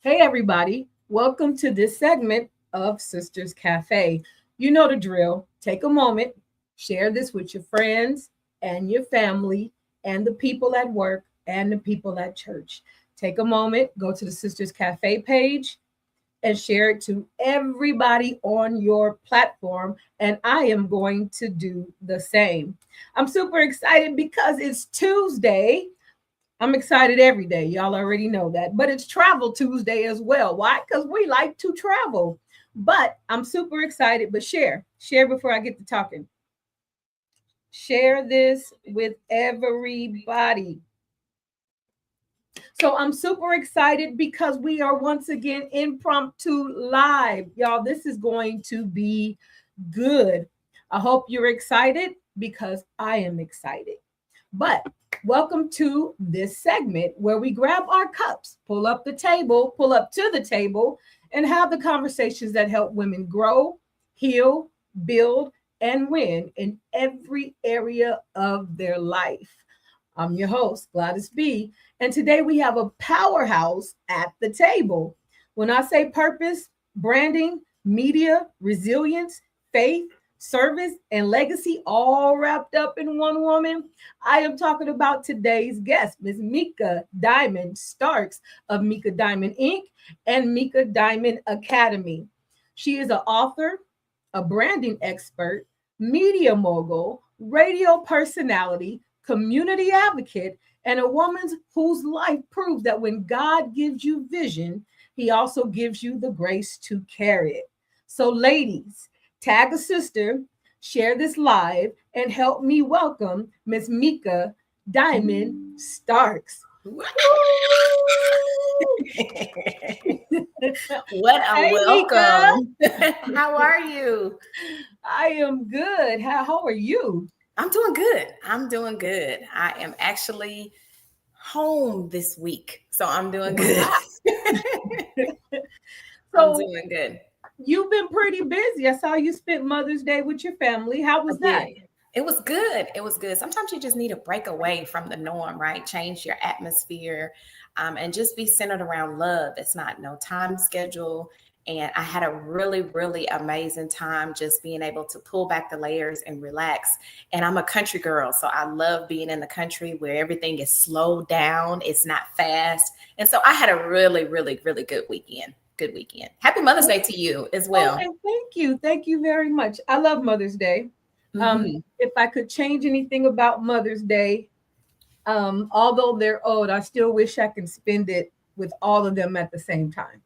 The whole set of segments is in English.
Hey, everybody. Welcome to this segment of Sisters Cafe. You know the drill. Take a moment, share this with your friends and your family and the people at work and the people at church. Take a moment, go to the Sisters Cafe page and share it to everybody on your platform. And I am going to do the same. I'm super excited because it's Tuesday. I'm excited every day. Y'all already know that. But it's Travel Tuesday as well. Why? Because we like to travel. But I'm super excited. But share before I get to talking. Share this with everybody. So I'm super excited because we are once again impromptu live. Y'all, this is going to be good. I hope you're excited because I am excited. But welcome to this segment where we grab our cups, pull up to the table, and have the conversations that help women grow, heal, build, and win in every area of their life. I'm your host, Gldys B, and today we have a powerhouse at the table. When I say purpose, branding, media, resilience, faith, service, and legacy all wrapped up in one woman, I am talking about today's guest, Ms. Meka Diamond Starks of Meka Diamond Inc. and Meka Diamond Academy. She is an author, a branding expert, media mogul, radio personality, community advocate, and a woman whose life proves that when God gives you vision, he also gives you the grace to carry it. So, ladies, tag a sister, share this live, and help me welcome Miss Meka Diamond Starks. What a Hey, welcome. How are you? I am good. How are you? I'm doing good. I'm doing good. I am actually home this week. So I'm doing good. Wow. I'm So doing good. you've been pretty busy. I saw you spent Mother's Day with your family. How I was that? did. It was good. It was good. Sometimes you just need a break away from the norm, right? Change your atmosphere, and just be centered around love. It's not no time schedule. And I had a really, really amazing time just being able to pull back the layers and relax. And I'm a country girl, so I love being in the country where everything is slowed down. It's not fast. And so I had a really, really, really good weekend. Good weekend. Happy Mother's Day to you as Oh, well. and thank you. Thank you very much. I love Mother's Day. Hmm. If I could change anything about Mother's Day, although they're old, I still wish I could spend it with all of them at the same time.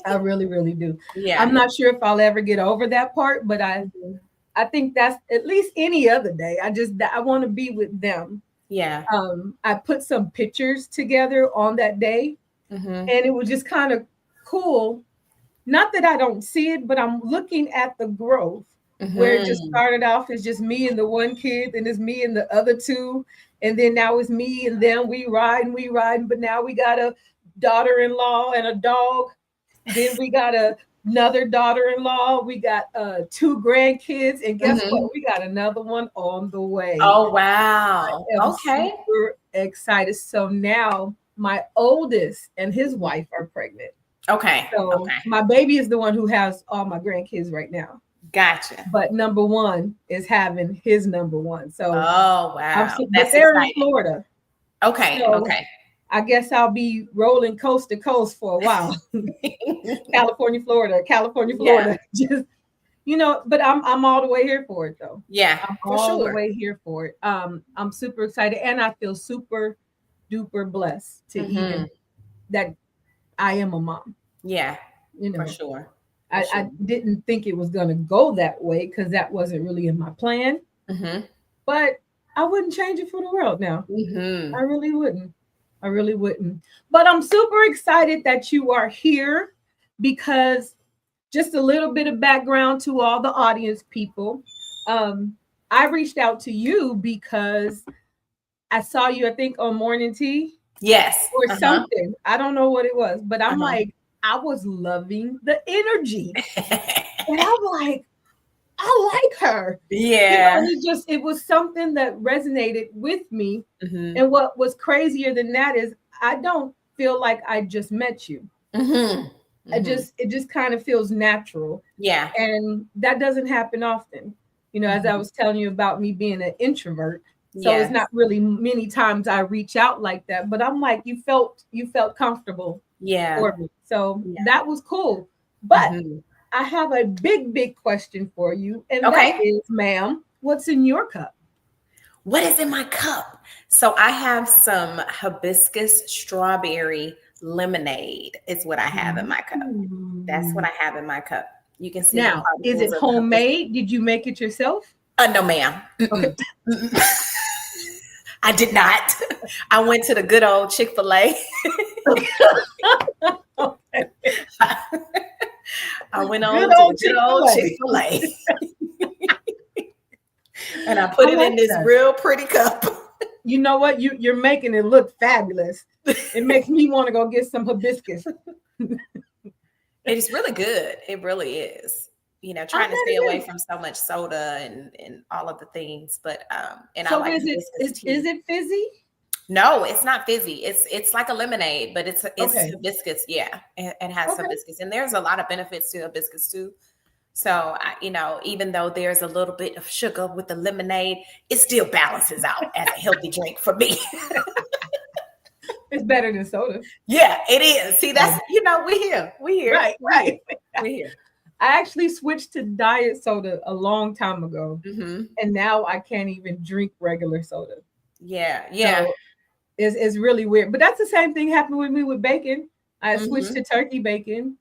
I really, really do. I'm Yeah. not sure if I'll ever get over that part, but Mhm. I think that's at least any other day. I want to be with them. Yeah. I put some pictures together on that day, Hmm. and it was just kind of cool. Not that I don't see it, but I'm looking at the growth where it just Hmm. started off as just me and the one kid, then it's me and the other two, and then now it's me and them. We riding, but now we got a daughter-in-law and a dog. Then we got another daughter-in-law. We got two grandkids, and guess what? Hmm. We got another one on the way. Oh, wow. I am Okay. super excited. So now my oldest and his wife are pregnant. Okay. So Okay. my baby is the one who has all my grandkids right now. Gotcha. But number one is having his number one. So Oh, wow. but That's they're in exciting. Florida. Okay. So Okay. I guess I'll be rolling coast to coast for a while. California, Florida, California, Yeah. Florida. Just but I'm all the way here for it though. Yeah. I'm For all the sure. way here for it. I'm super excited and I feel super duper blessed to Hmm. even that I am a mom. Yeah. You For know, sure. For I sure. didn't think it was going to go that way because that wasn't really in my plan, Hmm. but I wouldn't change it for the world now. Hmm. I really wouldn't. I really wouldn't. But I'm super excited that you are here because just a little bit of background to all the audience people. Um, I reached out to you because I saw you, I think, on Morning Tea Yes. or Uh-huh. something. I don't know what it was, but I'm Uh-huh. like, I was loving the energy. And I'm like, I like her. Yeah. It was something that resonated with me. Hmm. And what was crazier than that is I don't feel like I just met you. Mm-hmm. Mm-hmm. It just kind of feels natural. Yeah. And that doesn't happen often. You know, as I Mm-hmm. was telling you about me being an introvert. So it's not Yes. really many times I reach out like that, but I'm like, you felt comfortable Yeah. for me. So Yeah. that was cool. But Mm-hmm. I have a big question for you, and that Okay. is, ma'am, what's in your cup? What is in my cup? So I have some hibiscus strawberry lemonade, is what I have in my cup. That's what Mm. I have in my cup. You can see the Now, is particles it of the hibiscus. homemade? Did you make it yourself? No, ma'am. Okay. Mm-mm. Mm-mm. I did not. I went to the good old Chick-fil-A. Okay. I went Good on to the old good old Chick-fil-A. Chick-fil-A and I I put it like in this that. real pretty cup. You know what? You're making it look fabulous. It makes me want to go get some hibiscus. It is really good. It really is. You know, I trying bet to stay it away is. from so much soda and all of the things, but and I So like hibiscus is tea. it fizzy? No, it's not fizzy. It's like a lemonade, but it's Okay. hibiscus. Yeah, it has Okay. hibiscus, and there's a lot of benefits to hibiscus too. So you know, even though there's a little bit of sugar with the lemonade, it still balances out as a healthy drink for me. It's better than soda. Yeah, it is. See, Right. that's you know, Right. we here, Right. we here. I actually switched to diet soda a long time ago, Hmm. and now I can't even drink regular soda. Yeah, yeah. So it's really weird. But that's the same thing happened with me with bacon. I switched Hmm. to turkey bacon.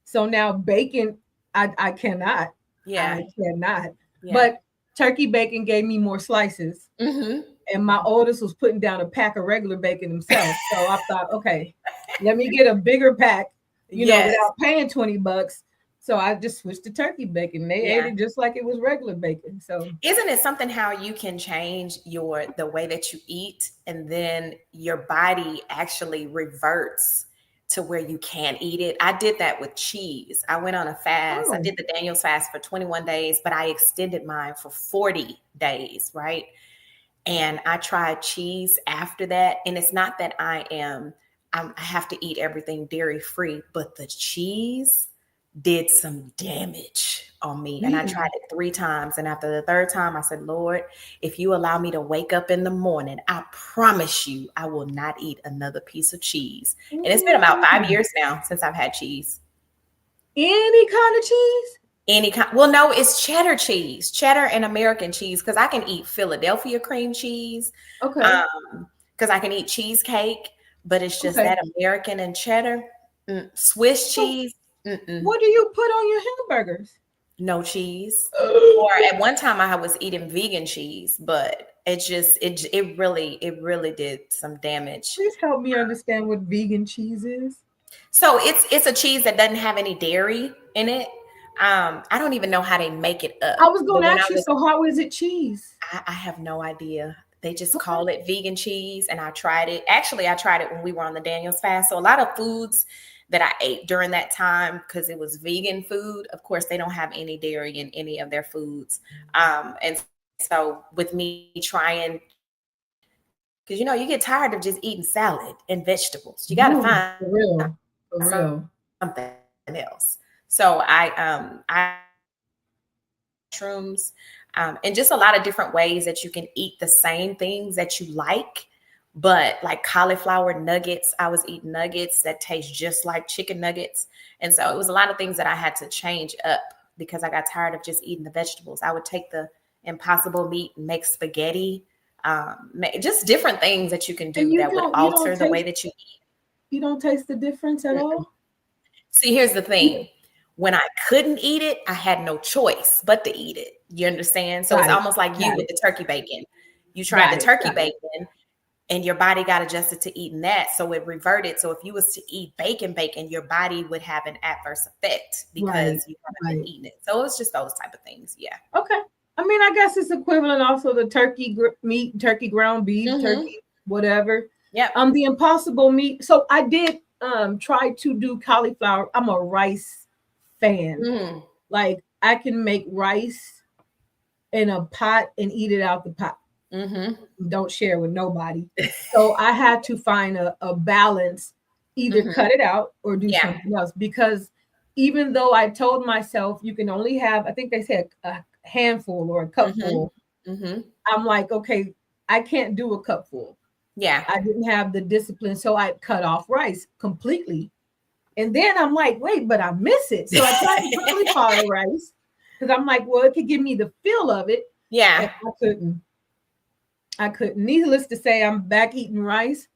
So now bacon, I cannot. Yeah, I cannot. yeah. But turkey bacon gave me more slices. Hmm. And my oldest was putting down a pack of regular bacon himself. So I thought, okay, let me get a bigger pack, Yes. without paying $20. So I just switched to turkey bacon. They ate Yeah. it just like it was regular bacon. So Isn't it something how you can change the way that you eat and then your body actually reverts to where you can eat it? I did that with cheese. I went on a fast. I oh, did the Daniel's fast for 21 days, but I extended mine for 40 days, right? And I tried cheese after that. And it's not that I have to eat everything dairy free, but the cheese did some damage on me. And I tried really? it 3 times. And after the third time, I said, Lord, if you allow me to wake up in the morning, I promise you I will not eat another piece of cheese. And it's been about 5 years now since I've had cheese. Any kind of cheese? Any kind, well, no, it's cheddar and American cheese, because I can eat Philadelphia cream cheese, Okay. because I can eat cheesecake, but it's just Okay. that American and cheddar. Swiss So cheese, mm-mm, what do you put on your hamburgers? no cheese. Or at one time I was eating vegan cheese, but it really did some damage. Please help me understand what vegan cheese is. So it's a cheese that doesn't have any dairy in it. I don't even know how they make it up, I was but going to when I ask you, was so how is it cheese? I have no idea. They just Okay. call it vegan cheese, and I tried it. Actually, I tried it when we were on the Daniel's fast. So a lot of foods that I ate during that time, because it was vegan food, of course, they don't have any dairy in any of their foods. And so with me trying, because you get tired of just eating salad and vegetables, you got to Ooh, find for real. For something real. else. So I mushrooms, and just a lot of different ways that you can eat the same things that you like. But like cauliflower nuggets, I was eating nuggets that taste just like chicken nuggets. And so it was a lot of things that I had to change up because I got tired of just eating the vegetables. I would take the impossible meat and make spaghetti, just different things that you can And do that would you don't alter the way taste that you eat. the difference at all? See, here's the You- thing. When I couldn't eat it, I had no choice but to eat it. You understand? So it's Got it. almost like you Got with it. the turkey bacon. You tried the Got it. turkey Got it. bacon and your body got adjusted to eating that. So it reverted. So if you was to eat bacon, your body would have an adverse effect Right. because you haven't been Right. eating it. So it's just those type of things. Yeah. Okay. I mean, I guess it's equivalent also to turkey meat, turkey ground beef, Mm-hmm. turkey whatever. Yep. The impossible meat. So I did try to do cauliflower. I'm a rice fan. Mm. Like I can make rice in a pot and eat it out the pot. Mm-hmm. Don't share with nobody. So I had to find a balance either cut it out or do Yeah. something else. Because even though I told myself you can only have, I think they said a handful or a Mhm. cupful, Mhm. I'm like, okay, I can't do a cupful. Yeah. I didn't have the discipline, so I cut off rice completely. And then I'm like, wait, but I miss it. So I tried the cauliflower rice because I'm like, well, it could give me the feel of it. And Yeah. I couldn't. I couldn't. Needless to say, I'm back eating rice.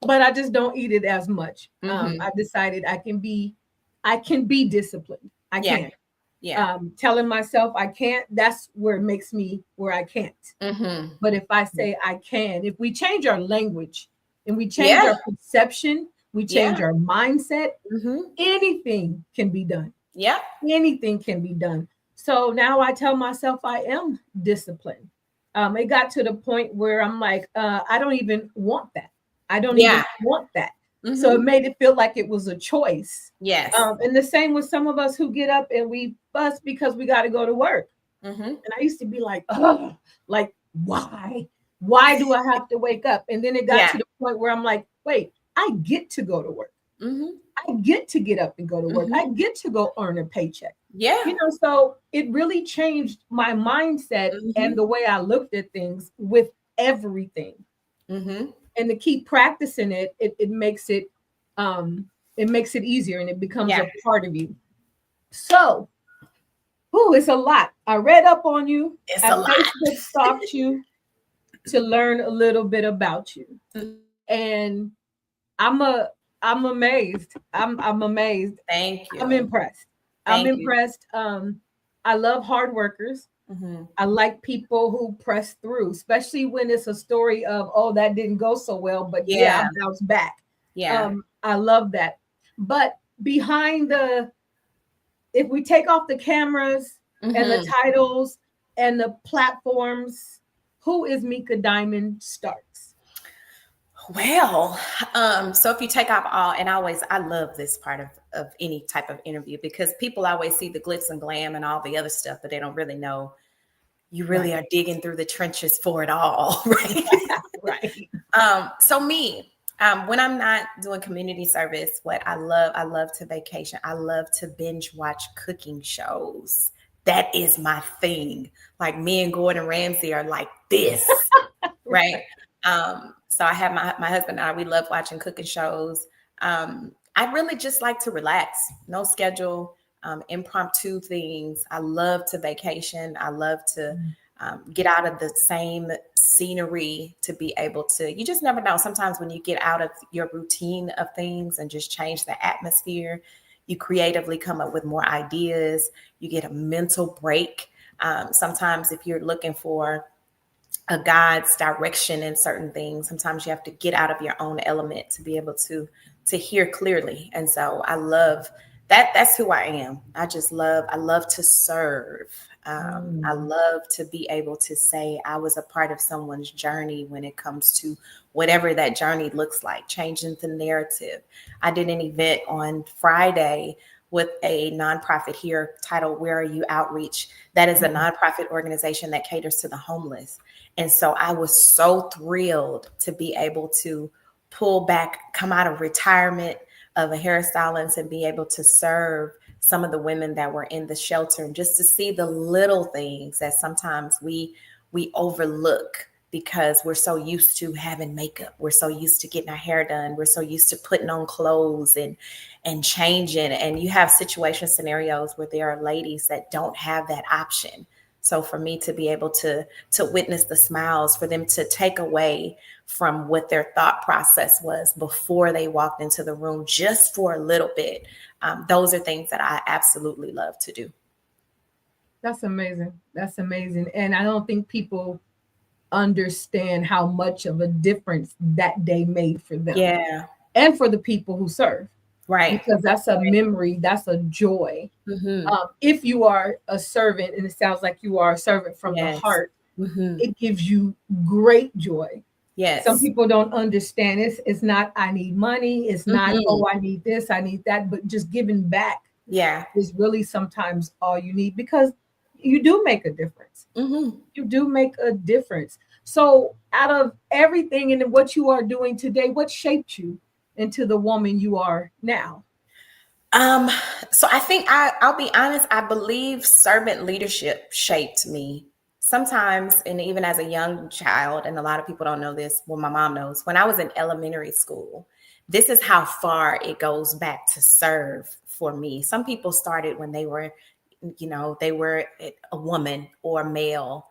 But I just don't eat it as much. Mhm. I decided I can be disciplined. I Yeah. can. Yeah. Telling myself I can't, that's where it makes me where I can't. Mhm. But if I say I can, if we change our language and we change Yeah. our perception, we change Yeah. our mindset, Mhm. anything can be done. Yep. Anything can be done. So now I tell myself I am disciplined. It got to the point where I'm like, I don't even want that. I don't even Yeah. want that. So it Mhm. made it feel like it was a choice. Yes. And the same with some of us who get up and we fuss because we got to go to work. Mhm. And I used to be like, oh, like, why? Why do I have to wake up? And then it got Yeah. to the point where I'm like, wait, I get to go to work. Mhm. I get to get up and go to work. Mhm. I get to go earn a paycheck. Yeah. So it really changed my mindset and Mhm. the way I looked at things with everything. Mhm. And to keep practicing it makes it easier and it becomes Yeah. a part of you. So, it's a lot. I read up on you. It's I a lot. Facebook stalked you to learn a little bit about you. And I'm a I'm amazed. I'm amazed. Thank I'm you. impressed. I'm Thank you. impressed. I love hard workers. Mhm. I like people who press through, especially when it's a story of, oh, that didn't go so well, but yeah, I Yeah. bounced back. Yeah. I love that. But if we take off the cameras and the Mhm. titles and the platforms, who is Meka Diamond Starks? Well, so if you take off all, and I love this part of any type of interview because people always see the glitz and glam and all the other stuff, but they don't really know you really Right. are digging through the trenches for it all, right? Right. So me, when I'm not doing community service, what I love to vacation. I love to binge watch cooking shows. That is my thing. Like me and Gordon Ramsay are like this, right? So I have my husband and I, we love watching cooking shows. I really just like to relax, no schedule, impromptu things. I love to vacation. I love to get out of the same scenery to be able to, you just never know. Sometimes when you get out of your routine of things and just change the atmosphere, you creatively come up with more ideas. You get a mental break. Sometimes if you're looking for a God's direction in certain things, sometimes you have to get out of your own element to be able to hear clearly. And so I love that. That's who I am. I love to serve. I Mm. love to be able to say I was a part of someone's journey when it comes to whatever that journey looks like, changing the narrative. I did an event on Friday with a nonprofit here titled Where Are You Outreach. That is a nonprofit organization that caters to the homeless. And so I was so thrilled to be able to pull back, come out of retirement of a hairstylist and be able to serve some of the women that were in the shelter, and just to see the little things that sometimes we overlook because we're so used to having makeup. We're so used to getting our hair done. We're so used to putting on clothes and changing. And you have situation scenarios where there are ladies that don't have that option. So for me to be able to witness the smiles, for them to take away from what their thought process was before they walked into the room just for a little bit, those are things that I absolutely love to do. That's amazing. That's amazing. And I don't think people understand how much of a difference that day made for them Yeah, and for the people who serve, right. because that's a memory, that's a joy. Mm-hmm. If you are a servant, and it sounds like you are a servant from the Yes. heart, Mm-hmm. it gives you great joy. Some Yes. people don't understand this. It's not, I need money. It's not, Mm-hmm. oh, I need this, I need that, but just giving back Yeah. is really sometimes all you need, because you do make a difference. Mm-hmm. You do make a difference. So, out of everything and what you are doing today, what shaped you into the woman you are now? Um, so I think I'll be honest, I believe servant leadership shaped me. Sometimes, and even as a young child, and a lot of people don't know this, well, my mom knows, when I was in elementary school, this is how far it goes back to serve for me. Some people started when they were, they were a woman or male,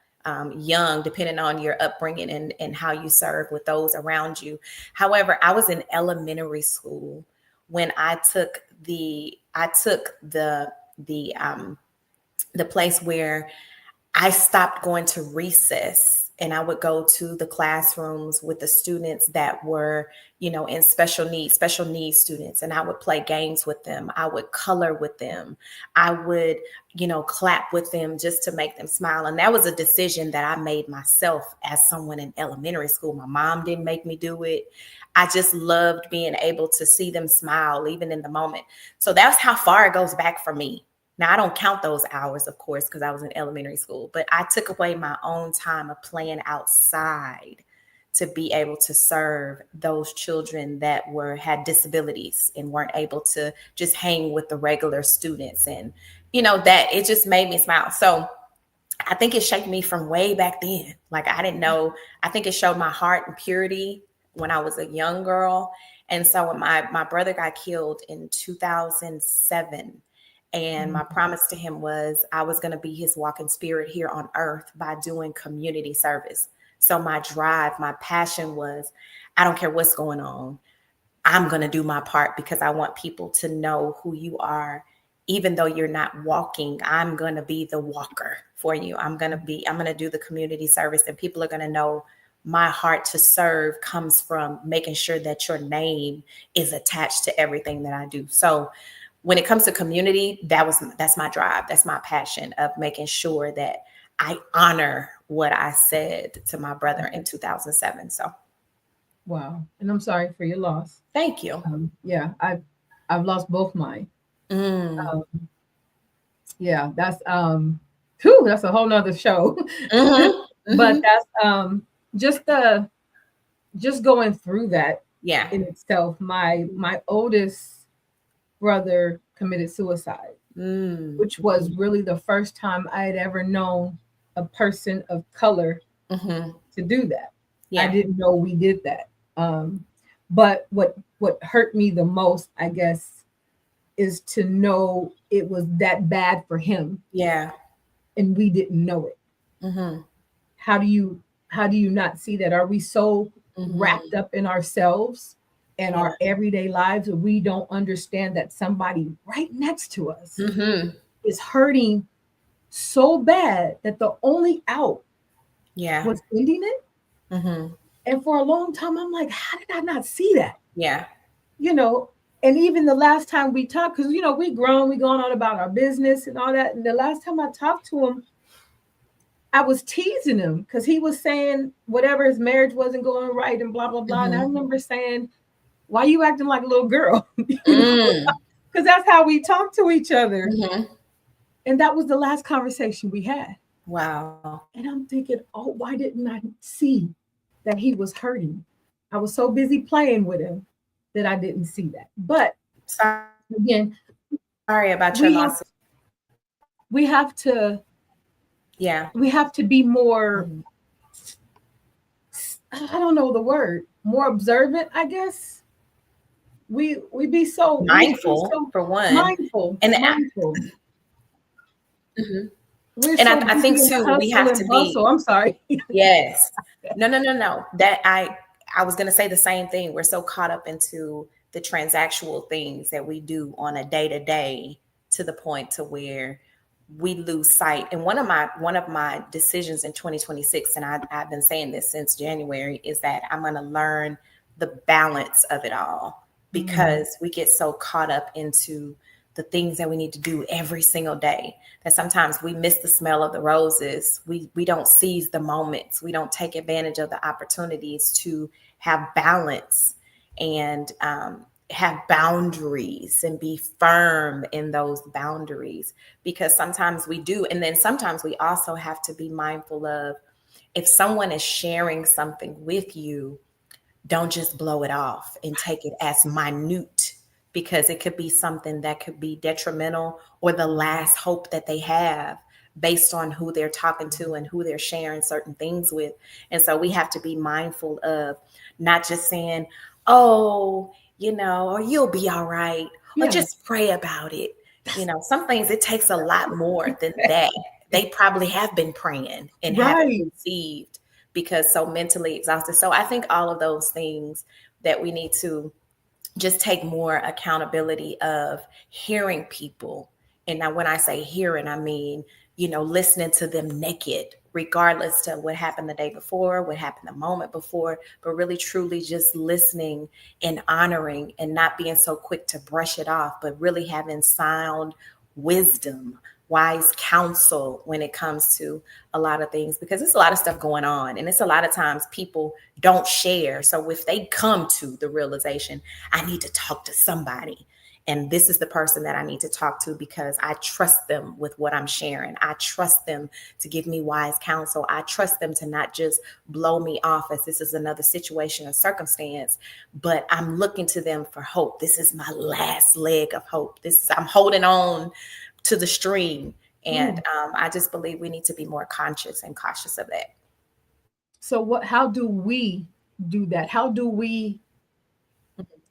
young, depending on your upbringing and how you serve with those around you. However, I was in elementary school when I took the place where I stopped going to recess and I would go to the classrooms with the students that were, in special needs students. And I would play games with them. I would color with them. I would, clap with them just to make them smile. And that was a decision that I made myself as someone in elementary school. My mom didn't make me do it. I just loved being able to see them smile, even in the moment. So that's how far it goes back for me. Now, I don't count those hours, of course, because I was in elementary school, but I took away my own time of playing outside to be able to serve those children that had disabilities and weren't able to just hang with the regular students. And, that it just made me smile. So I think it shaped me from way back then. Like, I didn't know, I think it showed my heart and purity when I was a young girl. And so when my brother got killed in 2007, and my promise to him was I was going to be his walking spirit here on earth by doing community service. So my drive, my passion was, I don't care what's going on. I'm going to do my part because I want people to know who you are. Even though you're not walking, I'm going to be the walker for you. I'm going to do the community service, and people are going to know my heart to serve comes from making sure that your name is attached to everything that I do. So when it comes to community, that's my drive. That's my passion of making sure that I honor what I said to my brother in 2007. So, Wow. And I'm sorry for your loss. thank you. Yeah, I've lost both mine. Mm. Um, yeah, that's a whole nother show. Mm-hmm. But Mm-hmm. that's just going through that Yeah. in itself. My oldest brother committed suicide, Mm. which was really the first time I had ever known a person of color Mm-hmm. to do that. I Yeah. didn't know we did that. But what hurt me the most, I guess, is to know it was that bad for him Yeah. and we didn't know it. Mm-hmm. How do you not see that? Are we so wrapped Mm-hmm. up in ourselves and Yeah. our everyday lives that we don't understand that somebody right next to us Mm-hmm. is hurting so bad that the only out Yeah. was ending it? Mm-hmm. And for a long time, I'm like, how did I not see that? Yeah. You know, and even the last time we talked, because we grown, we going on about our business and all that. And the last time I talked to him, I was teasing him because he was saying whatever his marriage wasn't going right and blah blah blah. And I Mm-hmm. remember saying, "Why you acting like a little girl?" Mm. Because that's how we talk to each other. Mm-hmm. And that was the last conversation we had. Wow. And I'm thinking, oh, why didn't I see that he was hurting? I was so busy playing with him that I didn't see that. But again, Sorry about your we have loss. we have to Yeah. we have to be more, Mm-hmm. I don't know the word, more observant, I guess. We be Mindful so for one. mindful, And mindful. Mhm. We're And so I busy think in the too, we hustle have and to bustle. be, I'm sorry. yes. No, no, no, no. I was gonna say the same thing. We're so caught up into the transactional things that we do on a day to day to the point to where we lose sight. And one of my decisions in 2026, and I've been saying this since January, is that I'm gonna learn the balance of it all Mm, because we get so caught up into the things that we need to do every single day that sometimes we miss the smell of the roses. We don't seize the moments. We don't take advantage of the opportunities to have balance and have boundaries and be firm in those boundaries, because sometimes we do. And then sometimes we also have to be mindful of if someone is sharing something with you, don't just blow it off and take it as minute, because it could be something that could be detrimental or the last hope that they have based on who they're talking to and who they're sharing certain things with. And so we have to be mindful of not just saying, oh, or you'll be all right, or Yeah. just pray about it. Some things, it takes a lot more than that. They probably have been praying and haven't received, because so mentally exhausted. So I think all of those things that we need to just take more accountability of hearing people. And now when I say hearing, I mean, listening to them naked, regardless to what happened the day before, what happened the moment before, but really truly just listening and honoring and not being so quick to brush it off, but really having sound wisdom, wise counsel when it comes to a lot of things, because there's a lot of stuff going on, and it's a lot of times people don't share. So if they come to the realization, I need to talk to somebody, and this is the person that I need to talk to because I trust them with what I'm sharing. I trust them to give me wise counsel. I trust them to not just blow me off as this is another situation or circumstance, but I'm looking to them for hope. This is my last leg of hope. I'm holding on to the stream. And I just believe we need to be more conscious and cautious of that. So how do we do that? How do we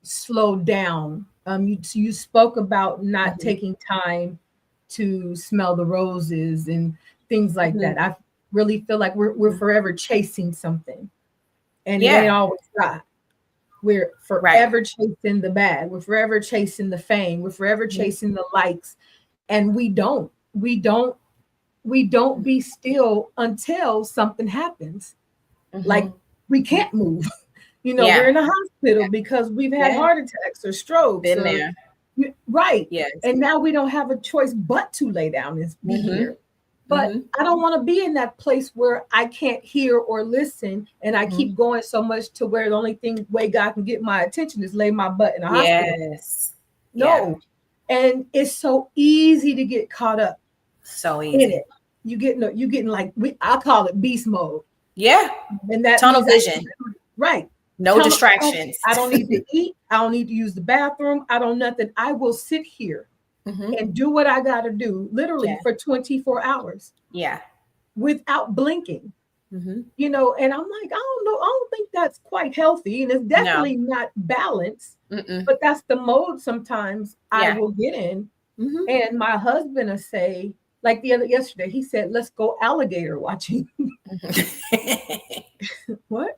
slow down? You spoke about not taking time to smell the roses and things like that. I really feel like we're forever chasing something, and it ain't always right. We're forever chasing the bag. We're forever chasing the fame. We're forever chasing the likes, and we don't be still until something happens. Like we can't move. We're in a hospital because we've had heart attacks or strokes. Been there. Right. Yes. And now we don't have a choice but to lay down and be here. But I don't want to be in that place where I can't hear or listen, and I keep going so much to where the only way God can get my attention is lay my butt in a hospital. Yes. No. Yeah. And it's so easy to get caught up. So easy. In it. You getting like I call it beast mode. Yeah. And that tunnel vision. Right. No distractions. I don't need to eat. I don't need to use the bathroom. I don't nothing. I will sit here and do what I got to do literally for 24 hours. Yeah. Without blinking. And I'm like, I don't think that's quite healthy. And it's definitely not balanced. But that's the mode sometimes I will get in. And my husband will say, like yesterday, he said, let's go alligator watching. What?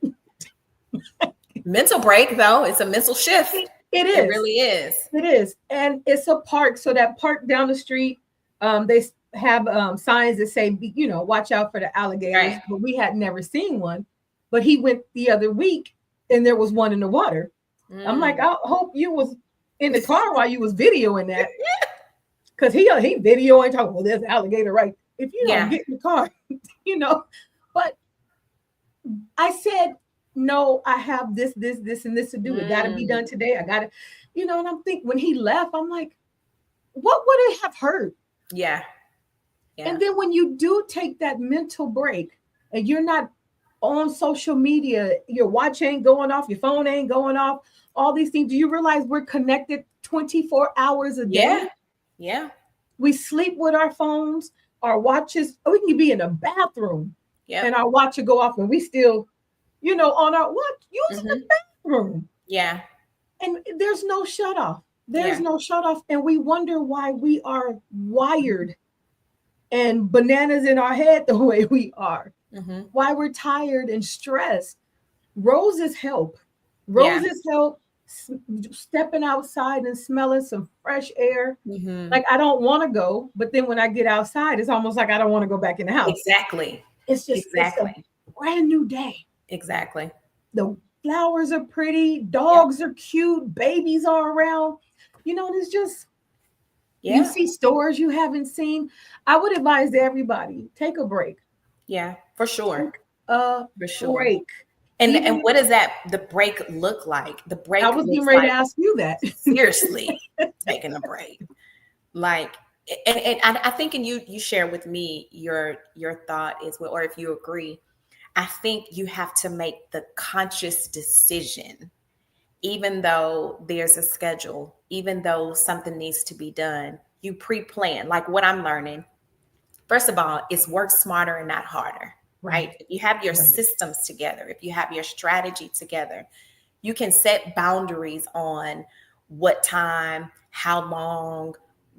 Mental break, though. It's a mental shift. It is. It really is. It is. And it's a park. So that park down the street, they have signs that say, watch out for the alligators. Right. But we had never seen one. But he went the other week and there was one in the water. I'm like, I hope you was in the car while you was videoing that. Because he video and talk, well, there's an alligator, right? If you don't get in the car, But I said, no, I have this, and this to do. It got to be done today. I got to, and I'm thinking when he left, I'm like, what would it have hurt? Yeah. And then when you do take that mental break and you're not on social media, your watch ain't going off, your phone ain't going off, all these things, do you realize we're connected 24 hours a day? Yeah. We sleep with our phones, our watches. We can be in a bathroom and our watch will go off and we still, on our watch, using the bathroom. Yeah. And there's no shut off. There's no shut off. And we wonder why we are wired and bananas in our head the way we are. Why we're tired and stressed. Roses help. Roses help. Stepping outside and smelling some fresh air. Like I don't want to go, but then when I get outside, it's almost like I don't want to go back in the house. Exactly. It's just it's a brand new day. Exactly. The flowers are pretty, dogs are cute, babies are around. It's just you see stores you haven't seen. I would advise everybody, take a break. Yeah, for sure. Break. And what does the break look like? The break. I was getting ready to ask you that. Seriously, taking a break. Like, and I think, and you share with me your thought is, or if you agree, I think you have to make the conscious decision, even though there's a schedule, even though something needs to be done, you pre-plan. Like what I'm learning, first of all, it's work smarter and not harder, right? If you have your systems together, if you have your strategy together, you can set boundaries on what time, how long,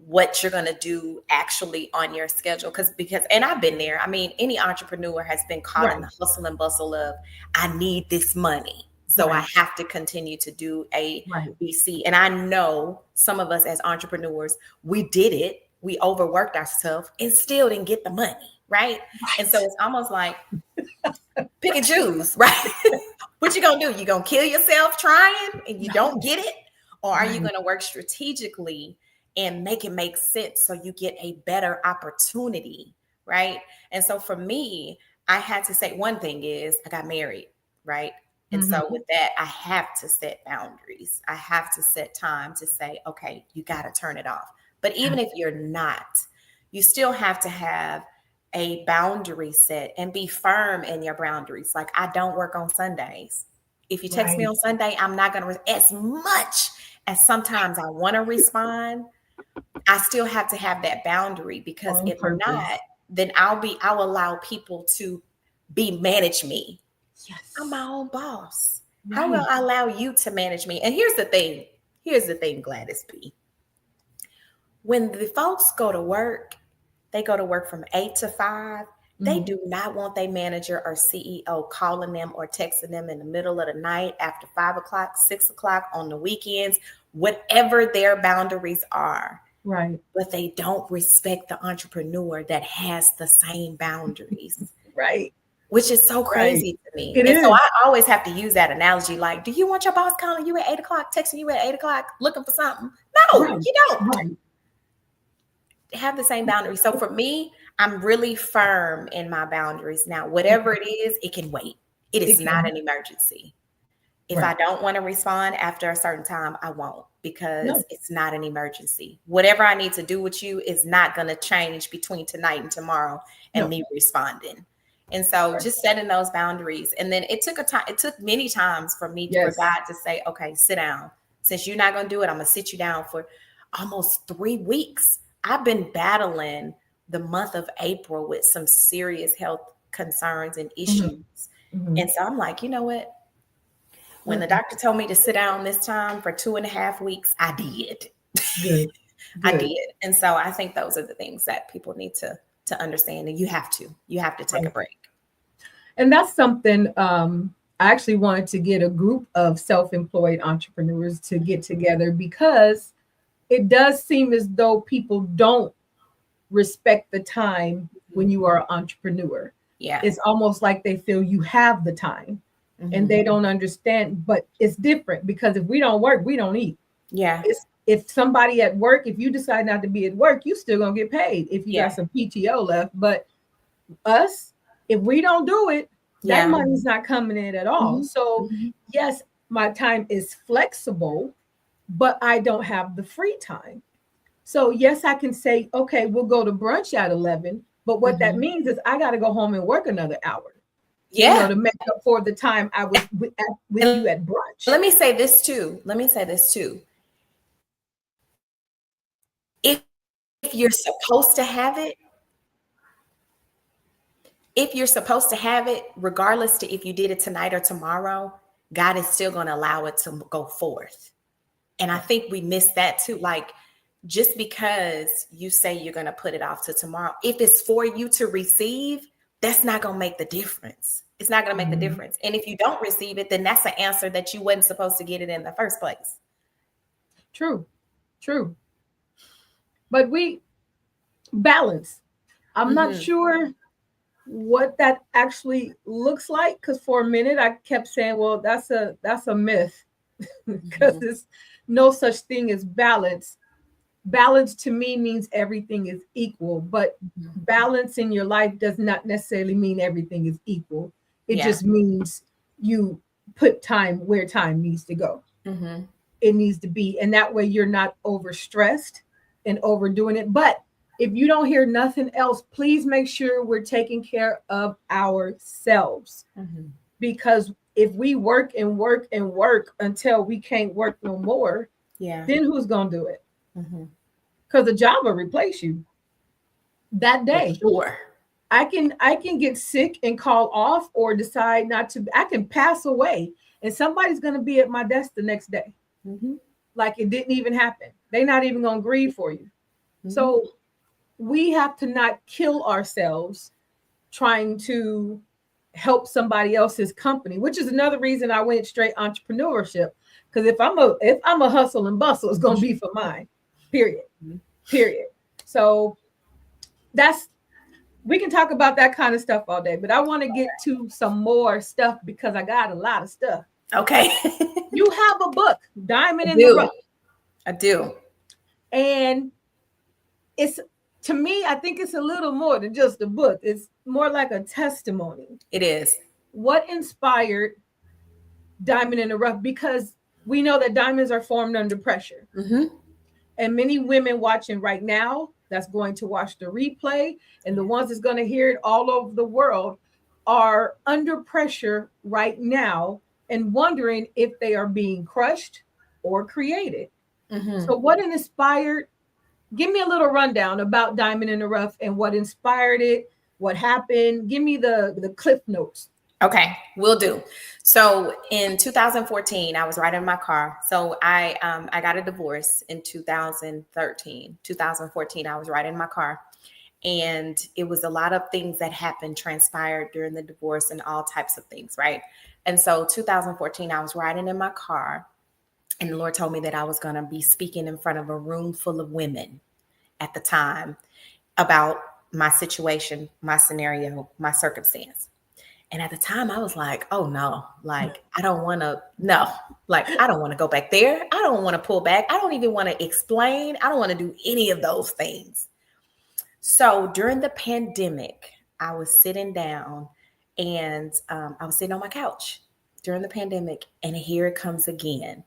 what you're going to do actually on your schedule. Because, and I've been there. I mean, any entrepreneur has been caught in the hustle and bustle of, I need this money, so I have to continue to do A, B, C. And I know some of us as entrepreneurs, we did it. We overworked ourselves and still didn't get the money, right? And so it's almost like pick and choose, right? What you gonna do? You gonna kill yourself trying and you don't get it? Or are you gonna work strategically and make it make sense so you get a better opportunity, right? And so for me, I had to say, one thing is I got married, right? And so with that, I have to set boundaries. I have to set time to say, okay, you got to turn it off. But even if you're not, you still have to have a boundary set and be firm in your boundaries. Like, I don't work on Sundays. If you text me on Sunday, I'm not going to, as much as sometimes I want to respond, I still have to have that boundary, because if not, then I'll allow people to manage me. Yes. I'm my own boss. How will I allow you to manage me? And here's the thing, Gldys B. When the folks go to work, they go to work from 8 to 5. They do not want their manager or CEO calling them or texting them in the middle of the night, after 5 o'clock, 6 o'clock, on the weekends, whatever their boundaries are. Right. But they don't respect the entrepreneur that has the same boundaries. Right. Which is so crazy to me. So I always have to use that analogy. Like, do you want your boss calling you at 8 o'clock, texting you at 8 o'clock, looking for something? No, you don't. Have the same boundaries. So for me, I'm really firm in my boundaries. Now, whatever it is, it can wait. It is not an emergency. If I don't want to respond after a certain time, I won't, because it's not an emergency. Whatever I need to do with you is not going to change between tonight and tomorrow and me responding. And so just setting those boundaries. And then it took many times for me, for God to say, okay, sit down. Since you're not going to do it, I'm going to sit you down for almost 3 weeks. I've been battling the month of April with some serious health concerns and issues. And so I'm like, you know what? When the doctor told me to sit down this time for 2.5 weeks, I did. Good. I did. And so I think those are the things that people need to understand. And you have to take a break. And that's something I actually wanted to get a group of self-employed entrepreneurs to get together, because it does seem as though people don't respect the time when you are an entrepreneur. Yeah. It's almost like they feel you have the time and they don't understand, but it's different, because if we don't work, we don't eat. Yeah. If somebody at work, if you decide not to be at work, you still gonna get paid if you got some PTO left. But us, if we don't do it, that money's not coming in at all. So yes, my time is flexible, but I don't have the free time. So yes, I can say, okay, we'll go to brunch at 11. But what that means is I got to go home and work another hour. To make up for the time I was with you at brunch. Let me say this too. If you're supposed to have it, regardless to if you did it tonight or tomorrow, God is still going to allow it to go forth. And I think we miss that too. Like, just because you say you're going to put it off to tomorrow, if it's for you to receive, that's not going to make the difference. It's not going to make the difference. And if you don't receive it, then that's an answer that you wasn't supposed to get it in the first place. True. But we balance. I'm not sure what that actually looks like, because for a minute I kept saying, well, that's a myth, because there's no such thing as balance. Balance to me means everything is equal, but balance in your life does not necessarily mean everything is equal. It just means you put time where time needs to go. It needs to be, and that way you're not overstressed and overdoing it. But if you don't hear nothing else, please make sure we're taking care of ourselves. Mhm. Because if we work and work and work until we can't work no more, Yeah. then who's gonna do it? Mhm. Because the job will replace you that For day. sure. I can get sick and call off or decide not to. I can pass away and somebody's gonna be at my desk the next day. Mhm. Like it didn't even happen. They're not even gonna grieve for you. Mhm. So we have to not kill ourselves trying to help somebody else's company, which is another reason I went straight entrepreneurship. Because if I'm a hustle and bustle, it's gonna be for mine. Period. Mhm. Period. So that's we can talk about that kind of stuff all day, but I want to get to some more stuff because I got a lot of stuff. Okay. You have a book, I Diamond in the do. Rough, I do. and it's to me, I think it's a little more than just a book. It's more like a testimony. It is. What inspired Diamond in the Rough? Because we know that diamonds are formed under pressure. Mhm. And many women watching right now that's going to watch the replay and the ones that's going to hear it all over the world are under pressure right now and wondering if they are being crushed or created. Mhm. So, what inspired? Give me a little rundown about Diamond in the Rough and what inspired it, what happened. Give me the cliff notes. Okay, will do. So in 2014, I was riding in my car. So I got a divorce in 2013. 2014, I was riding in my car, and it was a lot of things that happened, transpired during the divorce, and all types of things, right? And so 2014, I was riding in my car, and the Lord told me that I was going to be speaking in front of a room full of women at the time about my situation, my scenario, my circumstance. And at the time, I was like, oh no, like, I don't want to, no, like, I don't want to go back there. I don't want to pull back. I don't even want to explain. I don't want to do any of those things. So during the pandemic, I was sitting down and I was sitting on my couch during the pandemic, and here it comes again.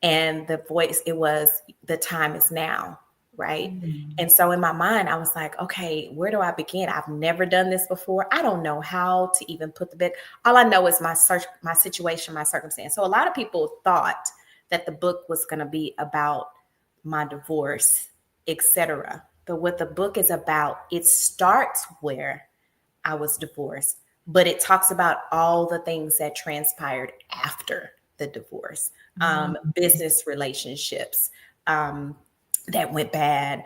And the voice, it was, the time is now, right? Mm. And so in my mind, I was like, okay, where do I begin? I've never done this before. I don't know how to even put the bit. All I know is my situation, my circumstance. So a lot of people thought that the book was going to be about my divorce, etc. But what the book is about, it starts where I was divorced, but it talks about all the things that transpired after the divorce, Mm. business relationships that went bad,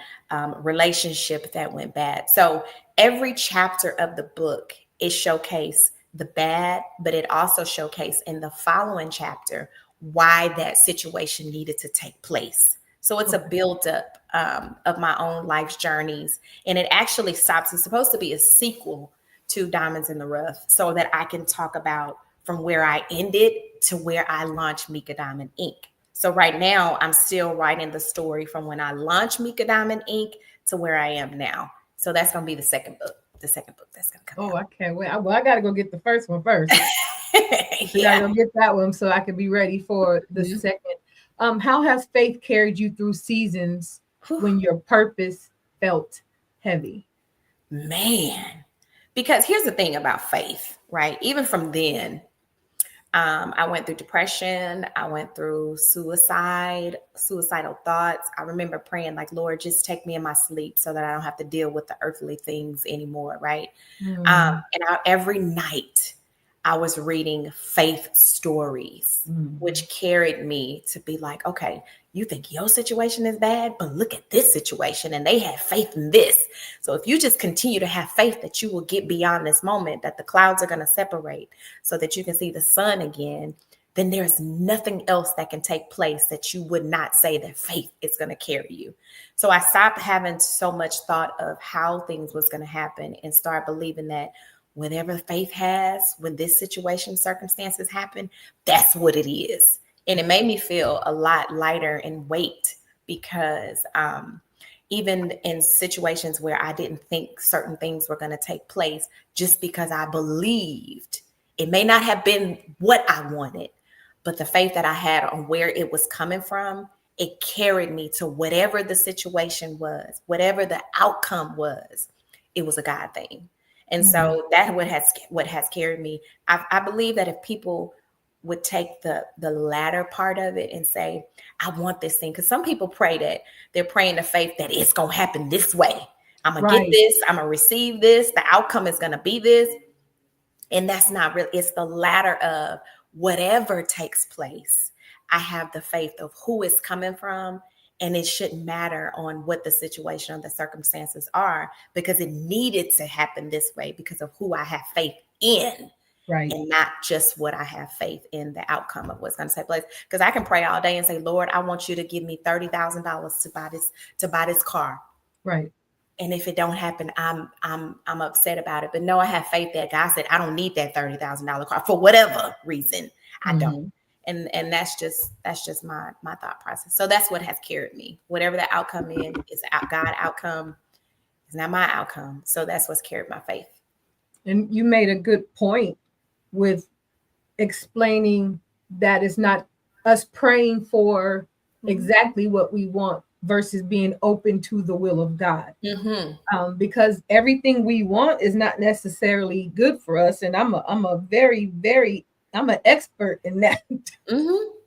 relationship that went bad. So every chapter of the book is showcase the bad, but it also showcase in the following chapter why that situation needed to take place. So it's a Okay. buildup of my own life's journeys, and it actually stops. It's supposed to be a sequel to Diamonds in the Rough so that I can talk about from where I ended to where I launched Meka Diamond Inc. So right now, I'm still writing the story from when I launched Meka Diamond Inc. to where I am now. So that's going to be the second book. The second book that's going to come Oh, I can't wait. Well, I got to go get the first one first. out. I got to Yeah. go get that one so I can be ready for the Mhm. second. How has faith carried you through seasons Whew. when your purpose felt heavy? Man. Because here's the thing about faith, right? Even from then, I went through depression. I went through suicidal thoughts. I remember praying, like, Lord, just take me in my sleep so that I don't have to deal with the earthly things anymore, right? Mm. Every night I was reading faith stories, Mm. which carried me to be like, okay, you think your situation is bad, but look at this situation. And they had faith in this. So if you just continue to have faith that you will get beyond this moment, that the clouds are going to separate so that you can see the sun again, then there's nothing else that can take place that you would not say that faith is going to carry you. So I stopped having so much thought of how things was going to happen and start believing that whatever faith has, when this situation, circumstances happen, that's what it is. And it made me feel a lot lighter in weight because even in situations where I didn't think certain things were going to take place, just because I believed, it may not have been what I wanted, but the faith that I had on where it was coming from, it carried me to whatever the situation was, whatever the outcome was. It was a God thing. And so that what has carried me. I believe that if people would take the latter part of it and say, I want this thing, because some people pray that they're praying the faith that it's gonna happen this way. I'm gonna get this, I'm gonna receive this, the outcome is gonna be this. And that's not really, it's the latter of whatever takes place. I have the faith of who it's coming from, and it shouldn't matter on what the situation or the circumstances are, because it needed to happen this way because of who I have faith in. Right. And not just what I have faith in the outcome of what's going to take place. Because I can pray all day and say, Lord, I want you to give me $30,000 to buy this car. Right. And if it don't happen, I'm upset about it. But no, I have faith that God said I don't need that $30,000 car for whatever reason. I don't. And that's just my thought process. So that's what has carried me. Whatever the outcome is a God outcome. It's not my outcome. So that's what's carried my faith. And you made a good point with explaining that it's not us praying for exactly what we want versus being open to the will of God. Because everything we want is not necessarily good for us. And I'm an expert in that.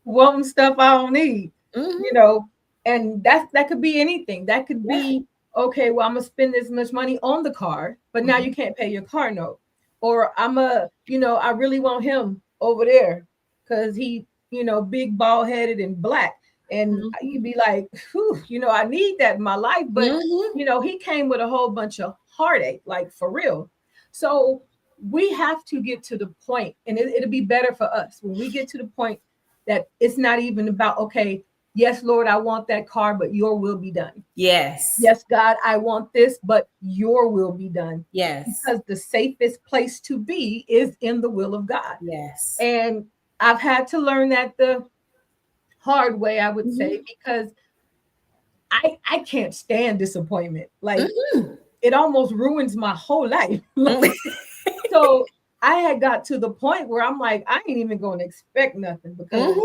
Wanting stuff I don't need, you know, and that could be anything. That could be, okay, well, I'm gonna spend this much money on the car, but now you can't pay your car note. Or I really want him over there because he, big, bald headed and black. And you'd be like, I need that in my life. But, he came with a whole bunch of heartache, like for real. So we have to get to the point, and it'll be better for us when we get to the point that it's not even about, okay, yes, Lord, I want that car, but your will be done. Yes. Yes, God, I want this, but your will be done. Yes. Because the safest place to be is in the will of God. Yes. And I've had to learn that the hard way, I would say, because I can't stand disappointment. Like it almost ruins my whole life. So I had got to the point where I'm like, I ain't even going to expect nothing because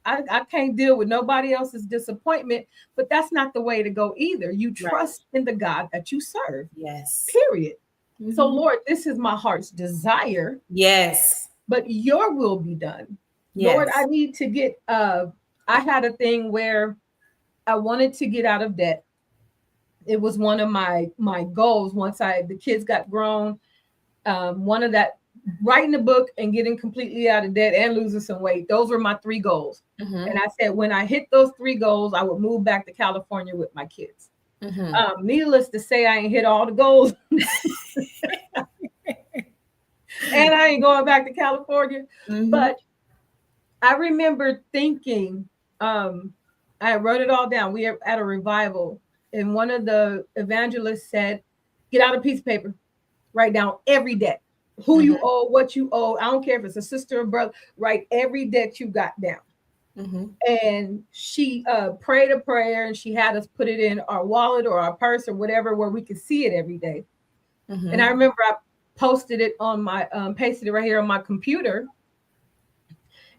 I can't deal with nobody else's disappointment. But that's not the way to go either. You trust in the God that you serve. Yes. Period. So Lord, this is my heart's desire. Yes. But your will be done. Yes. Lord, I need to get, I had a thing where I wanted to get out of debt. It was one of my goals once the kids got grown. One of that, writing a book and getting completely out of debt and losing some weight. Those were my 3 goals. And I said, when I hit those 3 goals, I would move back to California with my kids. Needless to say, I ain't hit all the goals. And I ain't going back to California. But I remember thinking, I wrote it all down. We are at a revival, and one of the evangelists said, get out a piece of paper, write down every debt, who you owe, what you owe. I don't care if it's a sister or brother, write every debt you got down. And she prayed a prayer, and she had us put it in our wallet or our purse or whatever, where we could see it every day. And I remember I posted it on my, pasted it right here on my computer,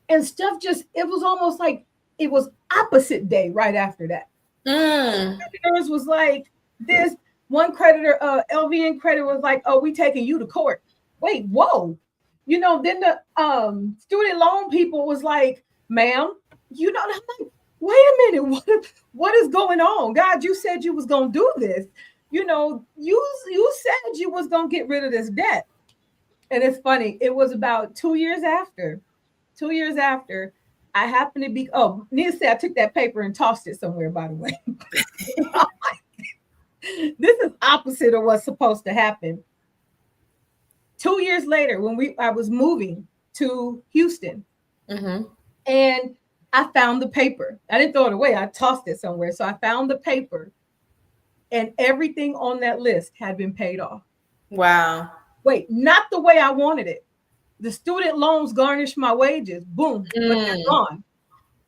and stuff it was almost like it was opposite day right after that. Creditors was like this. One creditor, LVN credit was like, oh, we taking you to court. Wait, whoa. Then the student loan people was like, ma'am, I'm like, wait a minute, what is going on? God, you said you was going to do this. You said you was going to get rid of this debt. And it's funny. It was about 2 years after. 2 years after, I happened to be, needless to say, I took that paper and tossed it somewhere, by the way. This is opposite of what's supposed to happen. 2 years later, when I was moving to Houston, and I found the paper. I didn't throw it away. I tossed it somewhere. So I found the paper, and everything on that list had been paid off. Wow. Wait, not the way I wanted it. The student loans garnished my wages. Boom, but they're gone.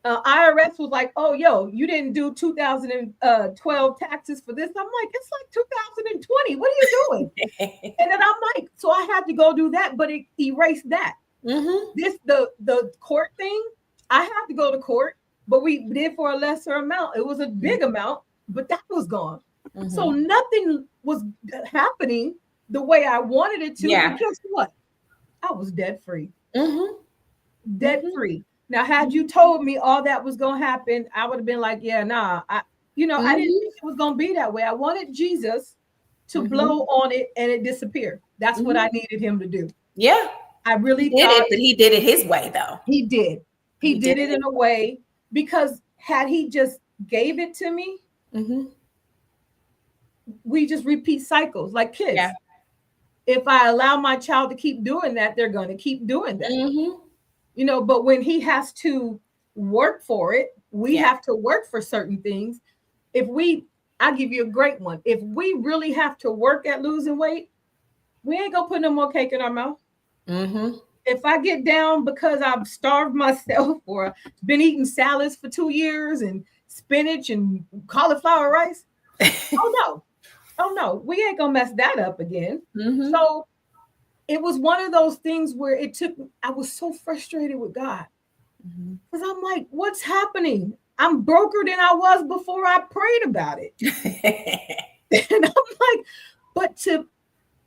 IRS was like, oh, you didn't do 2012 taxes for this. I'm like, it's like 2020. What are you doing? And then I'm like, so I had to go do that, but it erased that. The court thing, I had to go to court. but we did for a lesser amount. It was a big amount, but that was gone. So Mm-hmm. nothing was happening the way I wanted it to. But Yeah. guess what? I was debt free. Mm-hmm. Debt Mm-hmm. free. Now, had you told me all that was gonna happen, I would have been like, yeah, nah. I didn't Mm-hmm. think it was gonna be that way. I wanted Jesus to Mm-hmm. blow on it and it disappeared. That's what I Mm-hmm. needed him to do. Yeah. I He really did thought it, but he did it his way though. he did. He He did did it it. in a way because had he just gave it to me, Mm-hmm. we just repeat cycles like Yeah. kids. If I allow my child to keep doing that, they're going to keep doing that. Mm-hmm. But when he has to work for it, we Yeah. have to work for certain things. If we, I'll give you a great one. If we really have to work at losing weight, we ain't gonna put no more cake in our mouth. Mm-hmm. If I get down because I've starved myself or been eating salads for 2 years and spinach and cauliflower rice, oh no, oh no, we ain't gonna mess that up again. Mm-hmm. So it was one of those things where I was so frustrated with God Mm-hmm. because I'm like, what's happening? I'm broker than I was before I prayed about it. And I'm like, but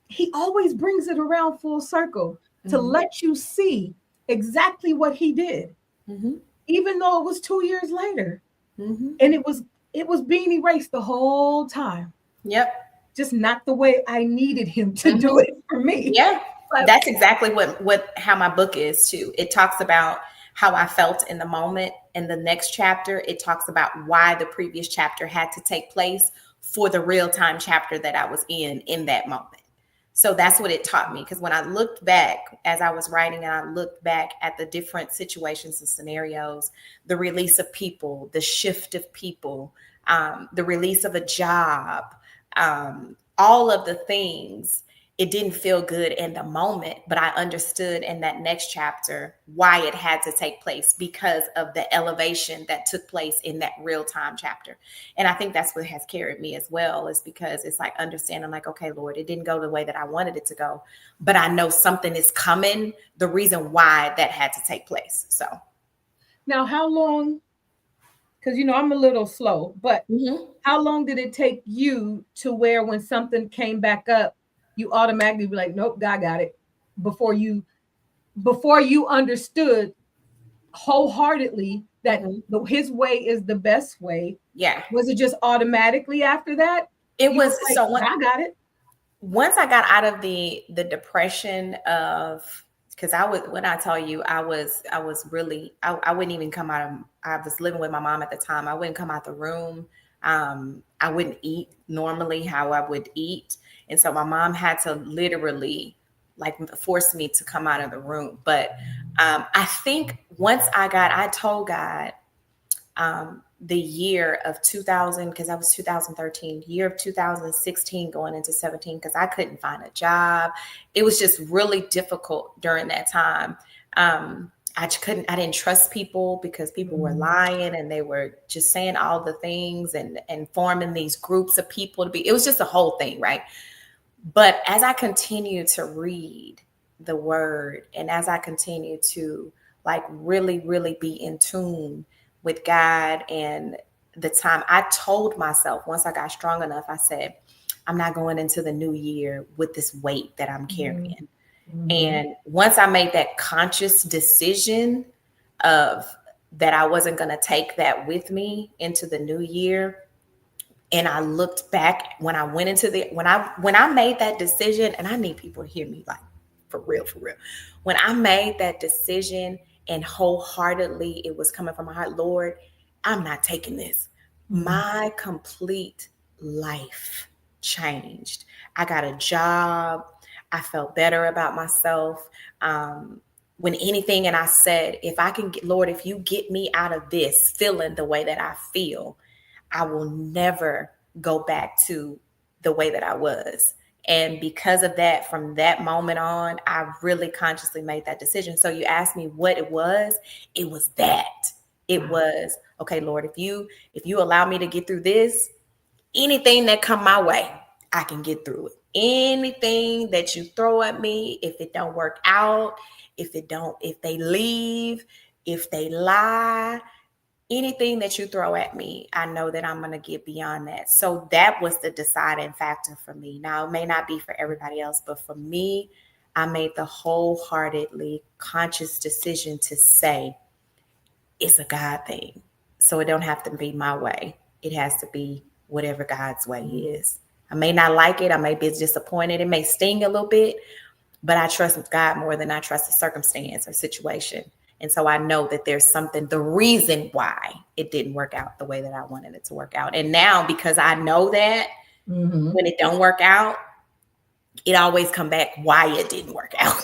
he always brings it around full circle to Mm-hmm. let you see exactly what he did, Mm-hmm. even though it was 2 years later. Mm-hmm. And it was being erased the whole time. Yep. Just not the way I needed him to Mm-hmm. do it for me. Yeah. But That's exactly what how my book is too. It talks about how I felt in the moment. In the next chapter, it talks about why the previous chapter had to take place for the real time chapter that I was in that moment. So that's what it taught me. Because when I looked back as I was writing and I looked back at the different situations and scenarios, the release of people, the shift of people, the release of a job, all of the things, it didn't feel good in the moment, but I understood in that next chapter why it had to take place because of the elevation that took place in that real time chapter. And I think that's what has carried me as well, is because it's like understanding, like, okay, Lord, it didn't go the way that I wanted it to go, but I know something is coming, the reason why that had to take place. So, now, how long? Because I'm a little slow, but mm-hmm. how long did it take you to where when something came back up, you automatically be like, nope, God got it, before you understood wholeheartedly that Mm-hmm. his way is the best way? Yeah. Was it just automatically after that It you were was like, so I got it? once I got out of the depression of, because I was, when I tell you, I was really, I wouldn't even come out of, I was living with my mom at the time. I wouldn't come out the room. I wouldn't eat normally how I would eat. And so my mom had to literally like force me to come out of the room. But I think once I told God, the year of 2000, because I was 2013, year of 2016 going into 17, because I couldn't find a job. It was just really difficult during that time. I didn't trust people because people were lying and they were just saying all the things and forming these groups of people to be, it was just a whole thing, right? But as I continue to read the word and as I continue to like really, really be in tune with God and the time, I told myself once I got strong enough, I said, I'm not going into the new year with this weight that I'm carrying. Mm-hmm. And once I made that conscious decision of that I wasn't going to take that with me into the new year, and I looked back when I went into when I made that decision, and I need people to hear me like for real, for real. When I made that decision and wholeheartedly it was coming from my heart, Lord, I'm not taking this. My complete life changed. I got a job. I felt better about myself. When anything, and I said, if I can get, Lord, if you get me out of this feeling the way that I feel, I will never go back to the way that I was. And because of that, from that moment on, I really consciously made that decision. So you asked me what it was that. It was, okay, Lord, if you allow me to get through this, anything that come my way, I can get through it. Anything that you throw at me, if it don't work out, if they leave, if they lie, anything that you throw at me, I know that I'm going to get beyond that. So that was the deciding factor for me. Now, it may not be for everybody else, but for me, I made the wholeheartedly conscious decision to say it's a God thing. So it don't have to be my way. It has to be whatever God's way is. I may not like it. I may be disappointed. It may sting a little bit, but I trust God more than I trust the circumstance or situation. And so I know that there's something, the reason why it didn't work out the way that I wanted it to work out. And now, because I know that when it don't work out, it always come back why it didn't work out.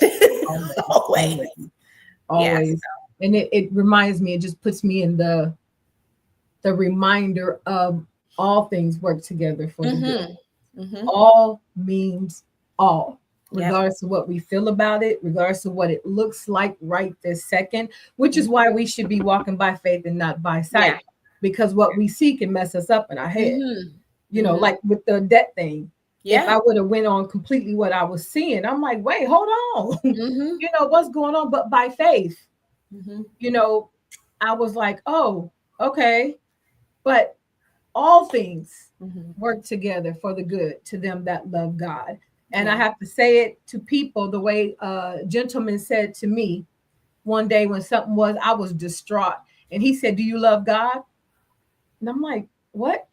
Always. Yeah, so. And it reminds me, it just puts me in the reminder of all things work together for the good. All means all. Regardless of what we feel about it, regardless of what it looks like right this second, which is why we should be walking by faith and not by sight, because what we see can mess us up in our head. You know, like with the debt thing. If I would have went on completely what I was seeing, I'm like, wait, hold on. You know, what's going on? But by faith, you know, I was like, oh, okay. But all things work together for the good to them that love God. And I have to say it to people the way a gentleman said to me one day when something was, I was distraught. And he said, do you love God? And I'm like, what?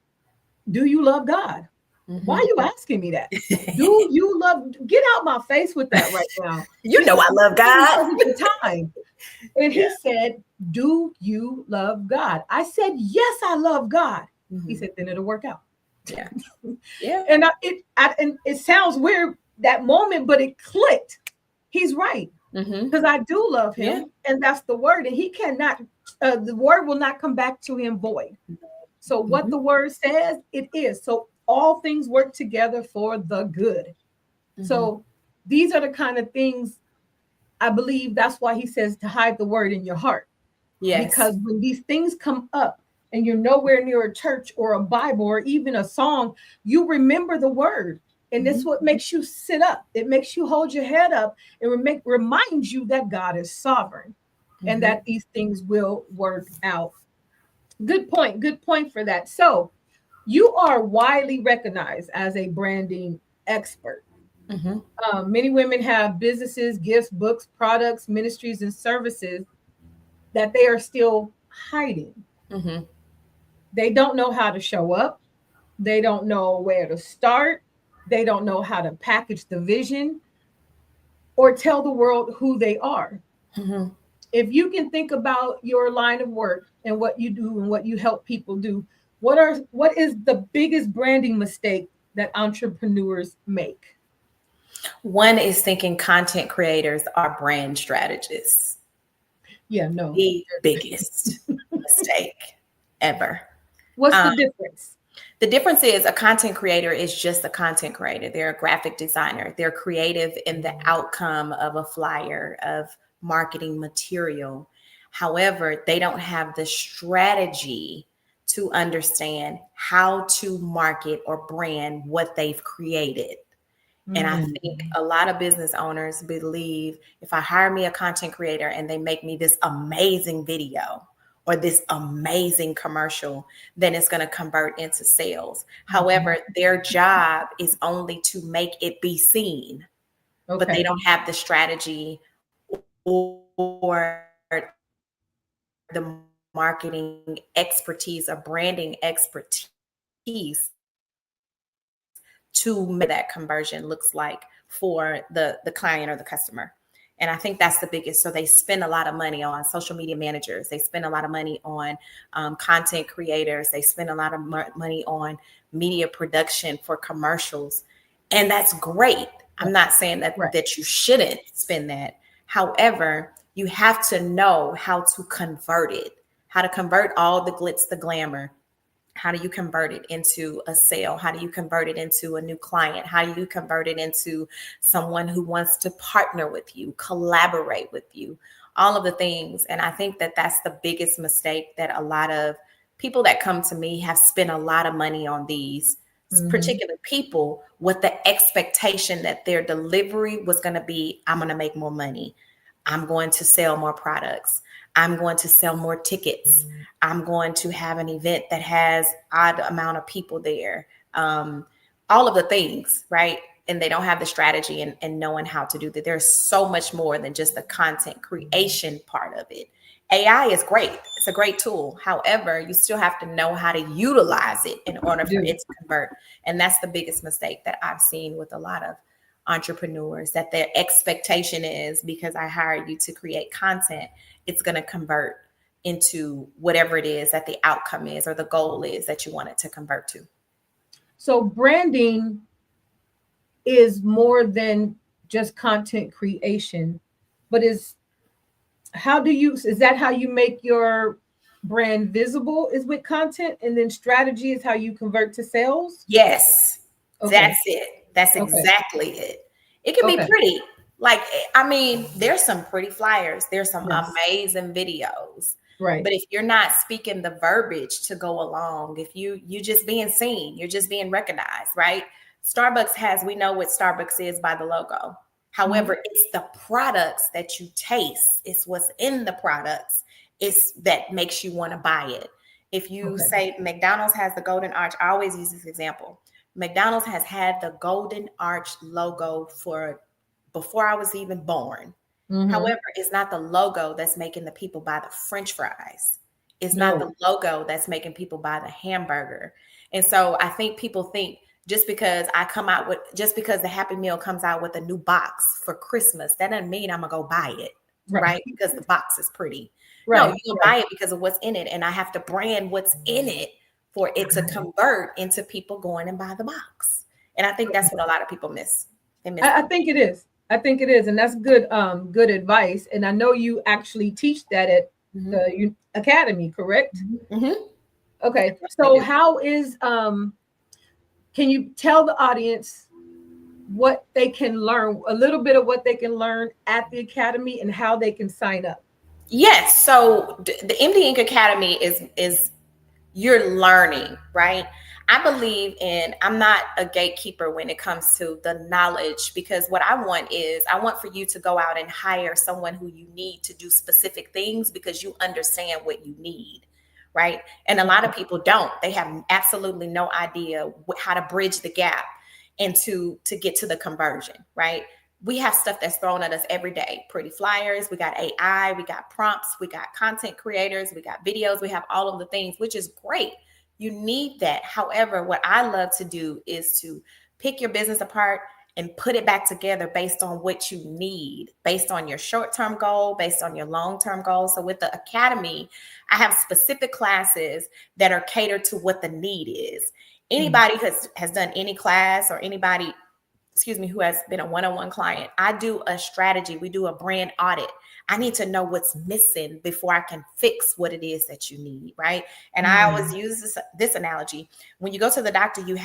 Do you love God? Why are you asking me that? Do you love, get out my face with that right now. You know I love God. The time. And he said, do you love God? I said, yes, I love God. He said, then it'll work out. And it sounds weird that moment, but it clicked. He's right, because I do love him, and that's the word. And he cannot, the word will not come back to him void. So what the word says, it is. So all things work together for the good. So these are the kind of things I believe. That's why he says to hide the word in your heart. Because when these things come up, and you're nowhere near a church or a Bible or even a song, you remember the word. And that's what makes you sit up. It makes you hold your head up and reminds you that God is sovereign and that these things will work out. Good point. Good point for that. So you are widely recognized as a branding expert. Many women have businesses, gifts, books, products, ministries, and services that they are still hiding. They don't know how to show up. They don't know where to start. They don't know how to package the vision or tell the world who they are. If you can think about your line of work and what you do and what you help people do, what is the biggest branding mistake that entrepreneurs make? One is thinking content creators are brand strategists. The biggest mistake ever. What's the difference? The difference is a content creator is just a content creator. They're a graphic designer. They're creative in the outcome of a flyer, of marketing material. However, they don't have the strategy to understand how to market or brand what they've created. And I think a lot of business owners believe if I hire me a content creator and they make me this amazing video or this amazing commercial, then it's going to convert into sales. However, their job is only to make it be seen, but they don't have the strategy or the marketing expertise or branding expertise to make that conversion looks like for the client or the customer. And I think that's the biggest. So they spend a lot of money on social media managers. They spend a lot of money on content creators. They spend a lot of money on media production for commercials. And that's great. I'm not saying that you shouldn't spend that. However, you have to know how to convert it, how to convert all the glitz, the glamour. How do you convert it into a sale? How do you convert it into a new client? How do you convert it into someone who wants to partner with you, collaborate with you, all of the things. And I think that that's the biggest mistake that a lot of people that come to me have spent a lot of money on these particular people with the expectation that their delivery was going to be, I'm going to make more money. I'm going to sell more products. I'm going to sell more tickets. I'm going to have an event that has odd amount of people there. All of the things, right? And they don't have the strategy and knowing how to do that. There's so much more than just the content creation part of it. AI is great. It's a great tool. However, you still have to know how to utilize it in order for it to convert. And that's the biggest mistake that I've seen with a lot of entrepreneurs, that their expectation is, because I hired you to create content, it's going to convert into whatever it is that the outcome is or the goal is that you want it to convert to. So branding is more than just content creation, but is that how you make your brand visible, is with content, and then strategy is how you convert to sales? Yes. Okay. That's it. That's exactly it. It can be pretty. Like, I mean, there's some pretty flyers. There's some amazing videos. Right. But if you're not speaking the verbiage to go along, if you just being seen, you're just being recognized, right? We know what Starbucks is by the logo. However, it's the products that you taste. It's what's in the products. It's that makes you want to buy it. If you say McDonald's has the golden arch, I always use this example. McDonald's has had the golden arch logo for before I was even born. However, it's not the logo that's making the people buy the French fries. It's not the logo that's making people buy the hamburger. And so I think people think just because the Happy Meal comes out with a new box for Christmas, that doesn't mean I'm gonna go buy it, right? Because the box is pretty. No, you can buy it because of what's in it. And I have to brand what's in it for it to convert into people going and buy the box. And I think that's what a lot of people miss. I think it is. And that's good advice. And I know you actually teach that at the academy, correct? Okay. So how is can you tell the audience what they can learn, a little bit of what they can learn at the academy and how they can sign up? Yes. So the MD Inc. Academy is you're learning, right? I believe in, I'm not a gatekeeper when it comes to the knowledge, because what I want for you to go out and hire someone who you need to do specific things because you understand what you need, right? And a lot of people don't. They have absolutely no idea how to bridge the gap and to get to the conversion, right? We have stuff that's thrown at us every day. Pretty flyers, we got AI, we got prompts, we got content creators, we got videos, we have all of the things, which is great. You need that. However, what I love to do is to pick your business apart and put it back together based on what you need, based on your short-term goal, based on your long-term goal. So with the academy, I have specific classes that are catered to what the need is. Anybody who has done any class, or anybody, who has been a one-on-one client, I do a strategy. We do a brand audit. I need to know what's missing before I can fix what it is that you need, right? And I always use this analogy. When you go to the doctor, you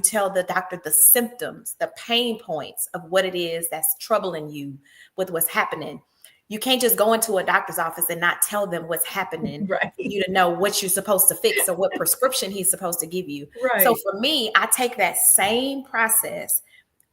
tell the doctor the symptoms, the pain points of what it is that's troubling you with what's happening. You can't just go into a doctor's office and not tell them what's happening for you to know what you're supposed to fix or what prescription he's supposed to give you. So for me, I take that same process.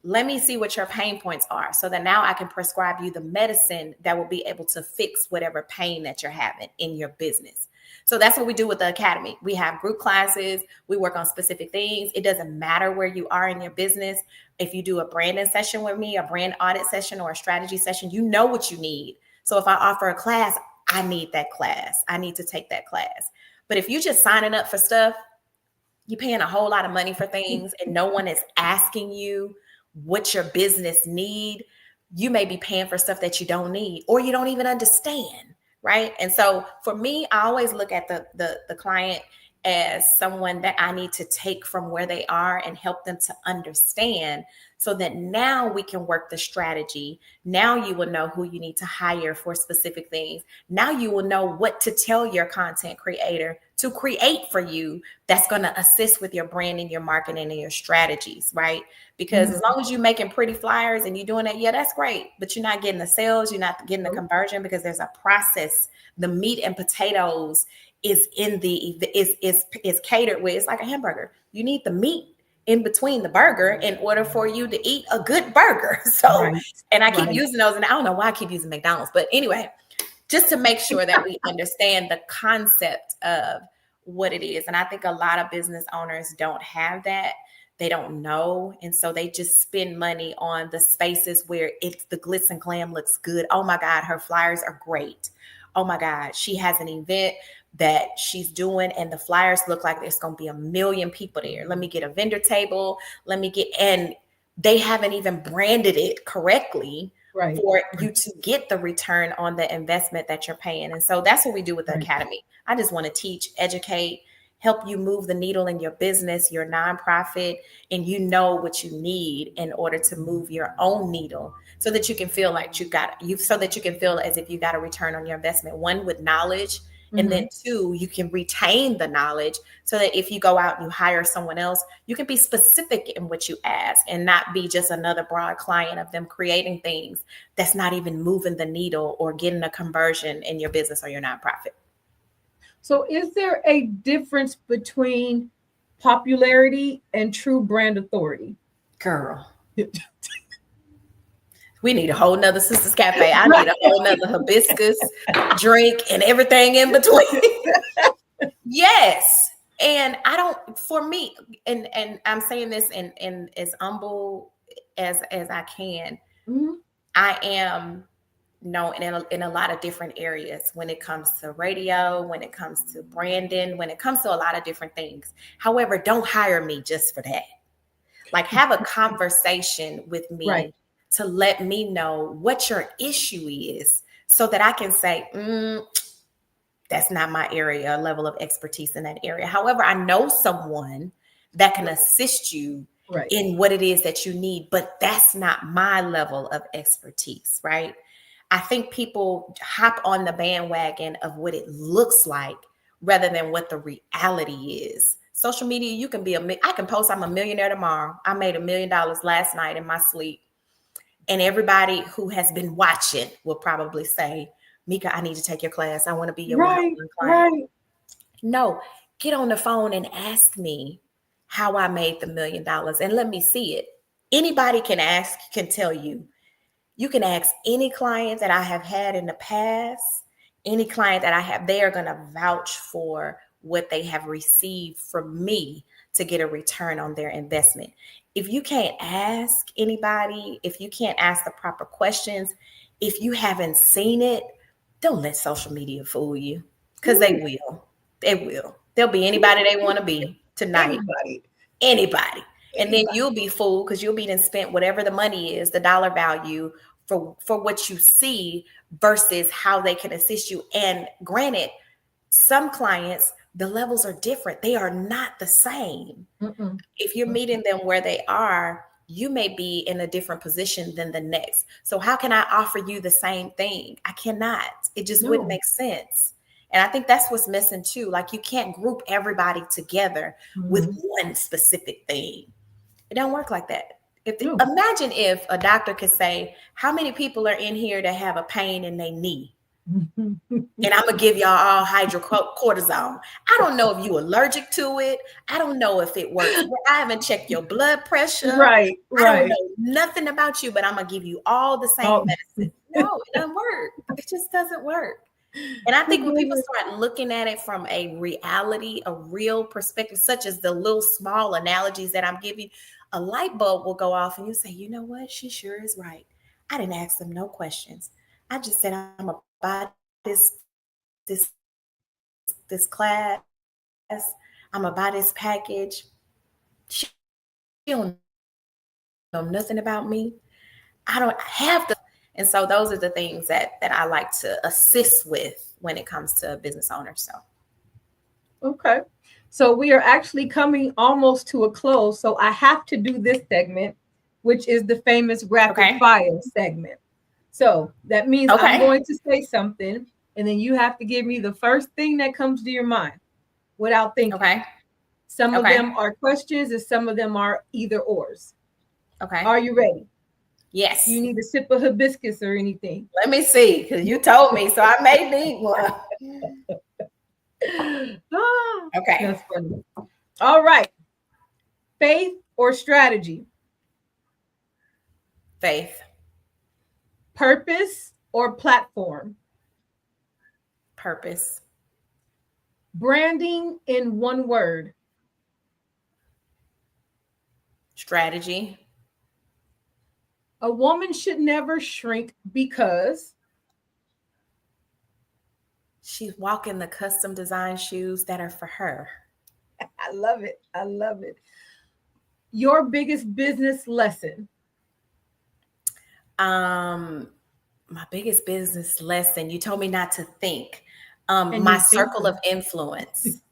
Let me see what your pain points are so that now I can prescribe you the medicine that will be able to fix whatever pain that you're having in your business. So that's what we do with the academy. We have group classes. We work on specific things. It doesn't matter where you are in your business. If you do a branding session with me, a brand audit session, or a strategy session, you know what you need. So if I offer a class, I need that class. I need to take that class. But if you're just signing up for stuff, you're paying a whole lot of money for things and no one is asking you what your business need, you may be paying for stuff that you don't need or you don't even understand, right? And so for me, I always look at the client as someone that I need to take from where they are and help them to understand, so that now we can work the strategy. Now you will know who you need to hire for specific things. Now you will know what to tell your content creator to create for you that's going to assist with your branding, your marketing, and your strategies, right? Because as long as you're making pretty flyers and you're doing that, yeah, that's great. But you're not getting the sales, you're not getting the conversion, because there's a process. The meat and potatoes is in is catered with. It's like a hamburger. You need the meat in between the burger in order for you to eat a good burger. So, Right. and I keep Right. using those, and I don't know why I keep using McDonald's, but anyway, just to make sure that we understand the concept of what it is. And I think a lot of business owners don't have that. They don't know. And so they just spend money on the spaces where it's the glitz and glam looks good. Oh my God, her flyers are great. Oh my God, she has an event that she's doing and the flyers look like there's going to be 1 million people there. Let me get a vendor table. And they haven't even branded it correctly Right. for you to get the return on the investment that you're paying. And so that's what we do with the Right. Academy. I just want to teach, educate, help you move the needle in your business, your nonprofit, and you know what you need in order to move your own needle so that you can feel like so that you can feel as if you got a return on your investment. One, with knowledge, and then two, you can retain the knowledge so that if you go out and you hire someone else, you can be specific in what you ask and not be just another broad client of them creating things that's not even moving the needle or getting a conversion in your business or your nonprofit. So is there a difference between popularity and true brand authority? Girl, we need a whole nother Sisters Cafe. I need a whole nother hibiscus drink and everything in between. Yes. And I don't, for me, and I'm saying this in as humble as I can. Mm-hmm. I am known in a lot of different areas when it comes to radio, when it comes to branding, when it comes to a lot of different things. However, don't hire me just for that. Like, have a conversation with me, Right. to let me know what your issue is so that I can say, that's not my area, level of expertise in that area. However, I know someone that can assist you Right. in what it is that you need, but that's not my level of expertise, right? I think people hop on the bandwagon of what it looks like rather than what the reality is. Social media, you can I can post I'm a millionaire tomorrow. I made $1 million last night in my sleep. And everybody who has been watching will probably say, Meka, I need to take your class. I want to be your Right. one-on-one client. Right. No, get on the phone and ask me how I made the $1 million and let me see it. Anybody can tell you. You can ask any client that I have had in the past, any client that I have, they are going to vouch for what they have received from me to get a return on their investment. If you can't ask anybody, if you can't ask the proper questions, if you haven't seen it, don't let social media fool you, because they will. They will. They'll be anybody they want to be tonight. Anybody. And then you'll be fooled because you'll be then spent whatever the money is, the dollar value for what you see versus how they can assist you. And granted, some clients, the levels are different. They are not the same. Mm-mm. If you're meeting them where they are, you may be in a different position than the next. So how can I offer you the same thing? I cannot. It just wouldn't make sense. And I think that's what's missing too. Like, you can't group everybody together with one specific thing. It don't work like that. Imagine if a doctor could say, how many people are in here that have a pain in their knee? And I'm going to give y'all all hydrocortisone. I don't know if you're allergic to it. I don't know if it works. I haven't checked your blood pressure. Right. I don't know nothing about you, but I'm going to give you all the same medicine. No, it doesn't work. It just doesn't work. And I think when people start looking at it from a reality, a real perspective, such as the little small analogies that I'm giving, a light bulb will go off and you say, you know what? She sure is right. I didn't ask them no questions. I just said, I'm going to buy this class. I'm going to buy this package. She don't know nothing about me. I don't have to. And so those are the things that I like to assist with when it comes to business owners. So. Okay. So we are actually coming almost to a close. So I have to do this segment, which is the famous rapid fire segment. So that means I'm going to say something, and then you have to give me the first thing that comes to your mind without thinking. Okay. Some of them are questions and some of them are either ors. Okay. Are you ready? Yes. Do you need a sip of hibiscus or anything? Let me see, because you told me, so I may need one. Okay. That's funny. All right. Faith or strategy? Faith. Purpose or platform? Purpose. Branding in one word. Strategy. A woman should never shrink because She's walking the custom design shoes that are for her. I love it. I love it. Your biggest business lesson. My biggest business lesson, you told me not to think. And My you're circle thinking. of influence.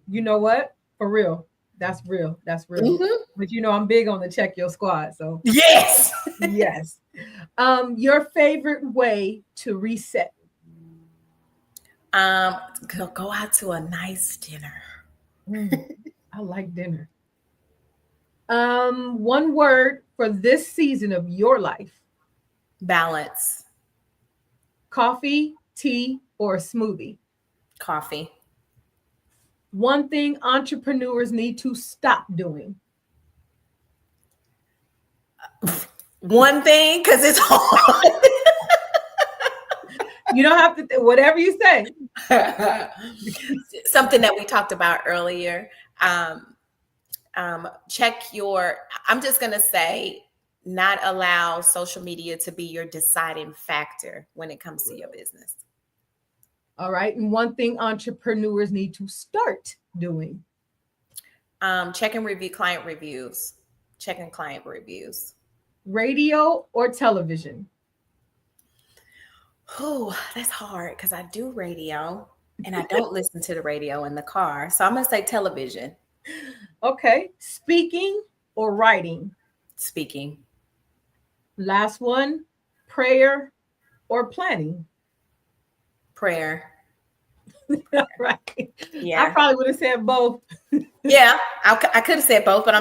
You know what? For real. That's real. That's real. Mm-hmm. But I'm big on the check your squad. So Yes. yes. Your favorite way to reset. Go out to a nice dinner. I like dinner. One word for this season of your life. Balance. Coffee, tea, or a smoothie. Coffee. One thing entrepreneurs need to stop doing. One thing, because it's hard. You don't have to, whatever you say. Something that we talked about earlier. Check your, I'm just going to say, not allow social media to be your deciding factor when it comes to your business. All right. And one thing entrepreneurs need to start doing. Check and review client reviews. Checking client reviews. Radio or television? Oh, that's hard because I do radio and I don't listen to the radio in the car. So I'm going to say television. Okay. Speaking or writing? Speaking. Last one, prayer or planning? Prayer. Right. Yeah. I probably would have said both. Yeah, I could have said both, but I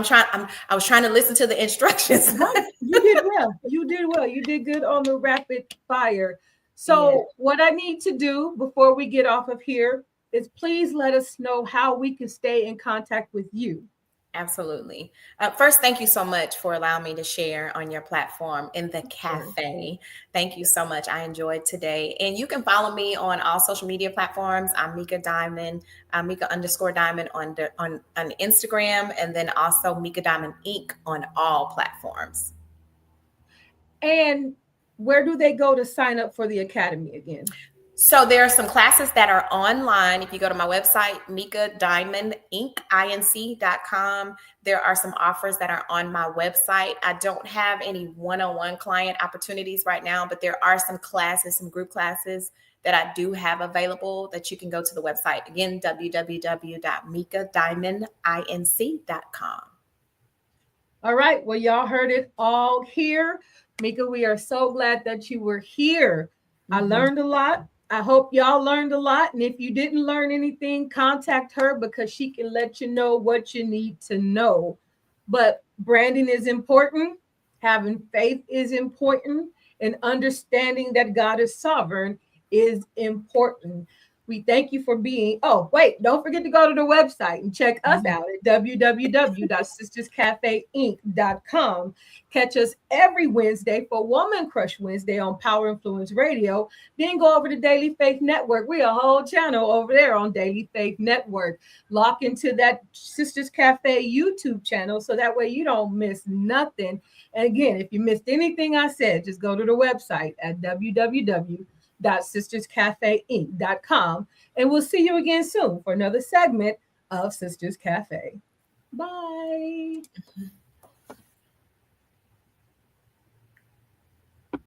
was trying to listen to the instructions. You did well. You did well. You did good on the rapid fire. So what I need to do before we get off of here is please let us know how we can stay in contact with you. Absolutely. First, thank you so much for allowing me to share on your platform in the cafe. Thank you so much. I enjoyed today. And you can follow me on all social media platforms. I'm Meka Diamond, Meka_Diamond on Instagram, and then also Meka Diamond Inc. on all platforms. And where do they go to sign up for the Academy again? So there are some classes that are online. If you go to my website, Meka Diamond Inc.com, there are some offers that are on my website. I don't have any one-on-one client opportunities right now, but there are some classes, some group classes that I do have available that you can go to the website. Again, www.mekadiamondinc.com. All right. Well, y'all heard it all here. Meka, we are so glad that you were here. I learned a lot. I hope y'all learned a lot. And if you didn't learn anything, contact her because she can let you know what you need to know. But branding is important. Having faith is important. And understanding that God is sovereign is important. We thank you for being. Oh, wait, don't forget to go to the website and check us out at www.sisterscafeinc.com. Catch us every Wednesday for Woman Crush Wednesday on Power Influence Radio. Then go over to Daily Faith Network. We're a whole channel over there on Daily Faith Network. Lock into that Sisters Cafe YouTube channel so that way you don't miss nothing. And again, if you missed anything I said, just go to the website at www.sisterscafeinc.com. And we'll see you again soon for another segment of Sisters Cafe. Bye.